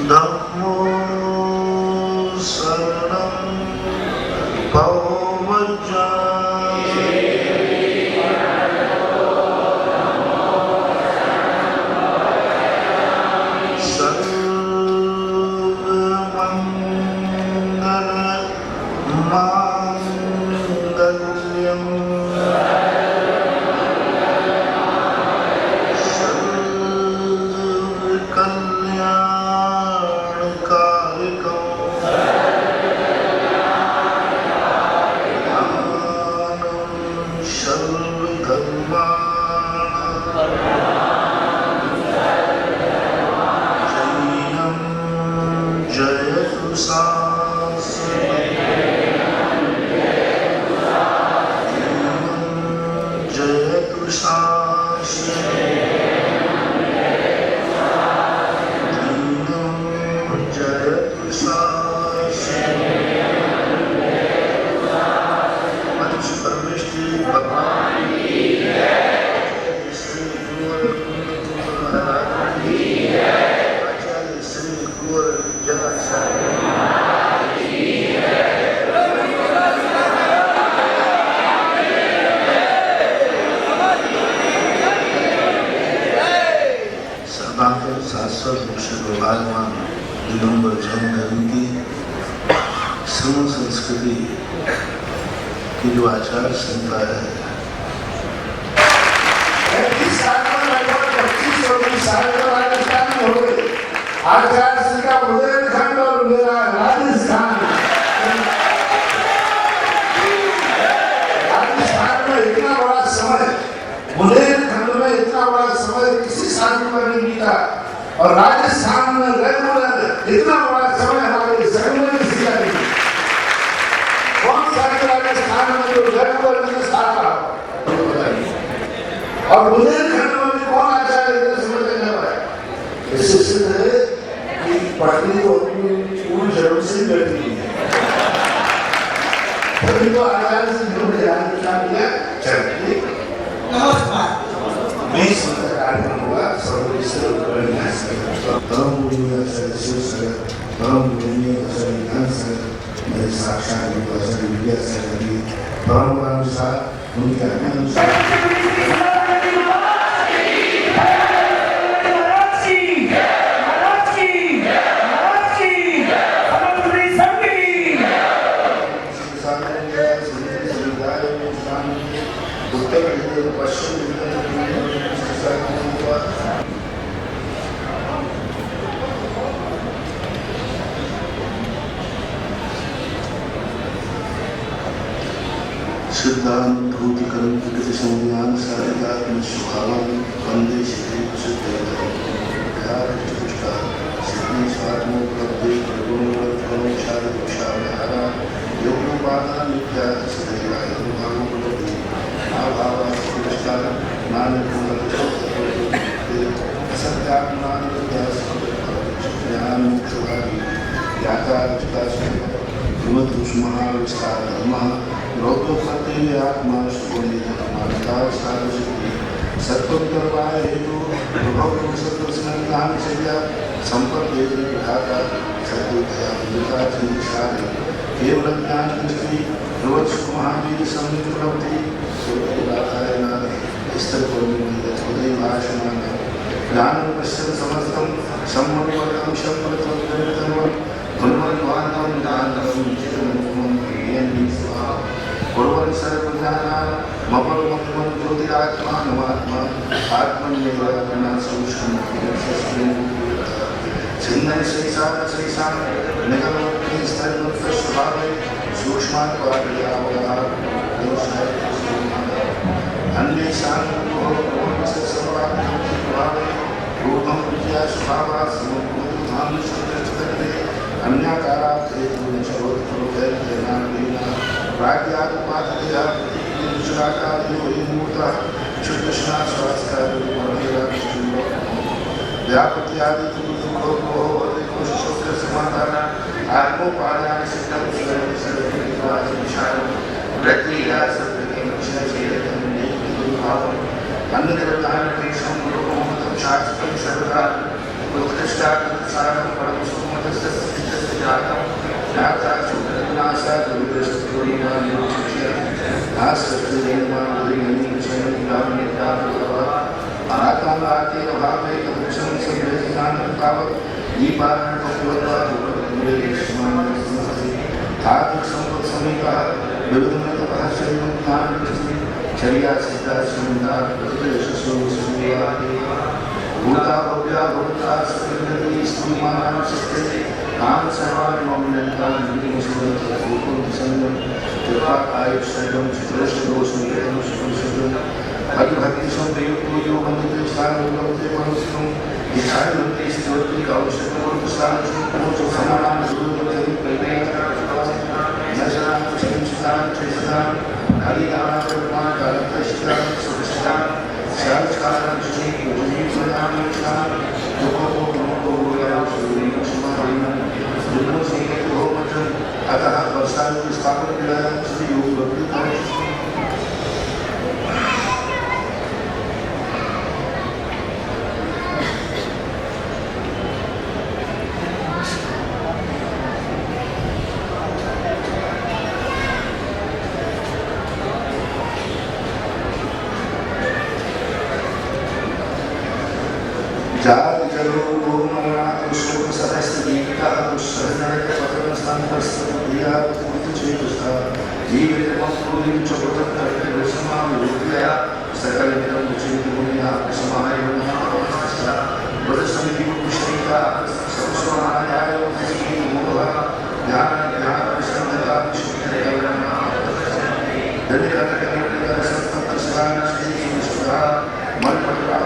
धम्मो शरणं भव। शाश्वत विषय विभागवान दिगंबर जैन धर्म की श्रवण संस्कृति की जो आचार संहिता है 35 साल में लगभग 25 साल का राजस्थान में हो गए। आचार संहिता बुंदेलखंड और मेरा राजस्थान में इतना बड़ा समय, बुंदेलखंड में इतना बड़ा समय किसी शादी में नहीं बीता और राजस्थान में रेगुलर इतना बड़ा समय हमारे संघ में किसी का नहीं। कौन सा राजस्थान में जो रेगुलर नहीं साथ और बुंदेलखंड में भी कौन आचार्य समझने वाला है। इससे सिद्ध है कि पढ़नी तो अपनी पूरी जरूर से बैठी है, तभी तो आचार्य से जुड़ गया। चलिए नमस्कार। मैं सुंदर कार्यक्रम हुआ सर्वोच्च परम पूजनीय आचार्य शिव सर, परम पूजनीय आचार्य ज्ञान सर, मेरे साक्षात आचार्य विद्या सर की परम्परानुसार उनके आज्ञानुसार सिद्धांत भौतिकरण विकृति संज्ञान सारिदात्म सुभावम वंदे श्री सिद्धेश्वर सिद्धेश्वरनो प्रभु प्रभुनो प्रभुशाल विशालहारा योगोपादा नित्या सदैवाय भगवान प्रभु आभावा कृष्ण नानक सत्यात्मान विद्यास ज्ञान मोक्षभागी ज्ञाता महाविस्तार धर्म रौद्रोपति आत्मा सुगुणी माता साधुशक्ति सत्वकर्वाय हेतु प्रभव सत्वस्नान सेव्या संपत्ति विधाता सत्वदया विद्या संसारे केवल ज्ञान दृष्टि प्रवच महावीर संयुक्त प्रवृत्ति सुराधाय नाम स्तर पर उदय भाषण ज्ञान पश्चिम समस्तम सम्मतम शब्दम धर्मवादम दानम चितम येन स्वाहा गुरुवर सर्वज्ञाना मपल मपल ज्योतिरात्मा नवात्मा आत्मन्येव गणा संस्कृत चिन्मय सैसान निगमवती स्तरवत् स्वभावे सूक्ष्मात् पाठयावः अन्येषां भवस्य सर्वात्मक प्रभावे रूपं विद्या स्वभावा समूलं धाम शब्दचतुर्थे अन्याकारात् हेतुं सर्वत्र प्राज्ञात्पादया प्रतिष्ठाकार्यो मूर्तः शुद्धस्ना स्वास्थ्य व्यापत्यादि दुःखो शोक समाधान आत्मोपादान सिद्धं सर्वविवाद विचार प्रक्रिया सत्य अन्नद्रव्यान् देशं लोकमतं शास्त्रं सर्वदा उत्कृष्टात्मसारं परं सुमतस्य सिद्धस्य जातं ज्ञाता शुद्धनाशा दुर्दृष्टोरिमानिरुचित्य आकालाते भावे कक्षं संवेदनान् तावत् दीपान् भगवता भगवती धातु संपत् समीपः विविधतः शरीरं ज्ञानं चर्या सिद्धा सुंदर प्रतिशो सुनिवादे भूता भव्या भूता सकृति स्तुमानां सत्ते काम सर्वान् ममनन्ता निमिषोत भूतं संगम कृपा आयुष सर्वं चित्रश्रोषं सुखं भक्ति संप्रयुक्तो यो वन्दते सारभूते मनुष्यं विचारन्ति स्तोति कौशलं स्थानं समानां सुरते अतः वर्षा स्थापन किया योग जात जलो गोमरा शोक सहस्त्र दीपिका दुष्सहनक पतन स्थान दिया चेतुष्टा जीवित मस्कुलिन चोपत करके समा विद्या सकल निरम चेतु मुनिया समाय नमः बद समिति कुशलिका सर्वस्वमायाय मुक्ति मोह ज्ञान संगता शुद्धि कल्याण धन्य करके सत्य स्नान श्री सुधा मन पटवा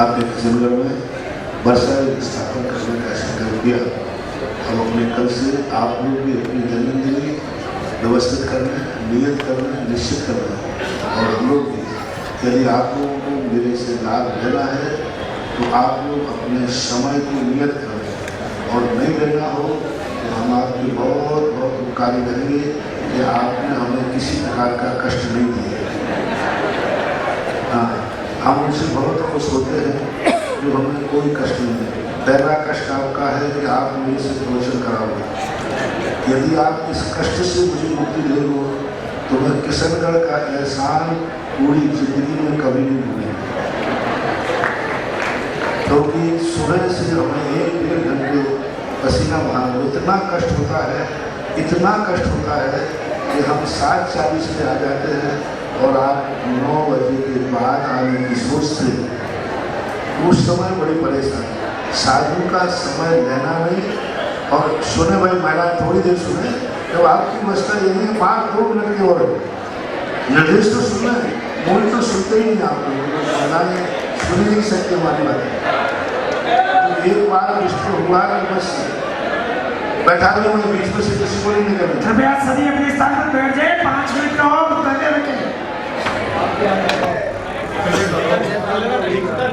आपने किशनगढ़ में वर्षा स्थापन करने का संकल्प किया। हम अपने कल से आप लोग भी अपनी दैनंदिनी व्यवस्थित करना, नियत करना, निश्चित करना और हम लोग भी यदि आप लोगों को मेरे से लाभ लेना है तो आप लोग अपने समय को नियत करें और नहीं लेना हो तो हम आपकी बहुत बहुत उपकारी करेंगे कि आपने हमें किसी प्रकार का कष्ट नहीं दिया। हाँ, हम उनसे बहुत खुश होते हैं जो हमें कोई कष्ट नहीं है। पहला कष्ट आपका है कि आप मेरे से प्रवचन कराओगे। यदि आप इस कष्ट से मुझे मुक्ति दे दो तो मैं किशनगढ़ का एहसान पूरी जिंदगी में कभी नहीं भूलूंगा। क्योंकि सुबह से हमें 1-1.5 घंटे पसीना बहाना इतना कष्ट होता है, इतना कष्ट होता है कि हम 7:40 में आ जाते हैं और आप 9 बजे के बाद आने की सोच से उस समय बड़ी परेशानी, साधु का समय लेना नहीं। और सुने भाई महाराज, थोड़ी देर सुने, जब आपकी व्यवस्था यही है 5-2 मिनट की और निर्देश तो सुनना है, मूल तो सुनते ही नहीं आप लोग, सुन नहीं सकते हमारी बात। तो एक बार विष्णु हुआ कि बस बैठा दो, मैं बीच में से किसी को नहीं निकलना। कृपया सभी अपने स्थान पर बैठ जाए, 5 मिनट का और मुद्दे रखें।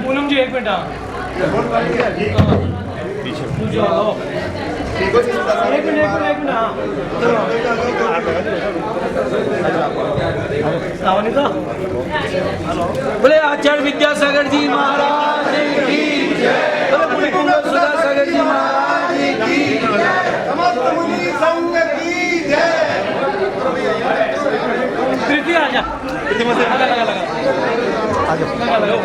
पूनम जी 1 मिनट बोले आचार्य विद्यासागर जी महाराज की जय, बोले सुधासागर जी महाराज की जय, समस्त मुनि संघ की जय। प्रीति आजा, प्रीति मत लगा आजा, लगा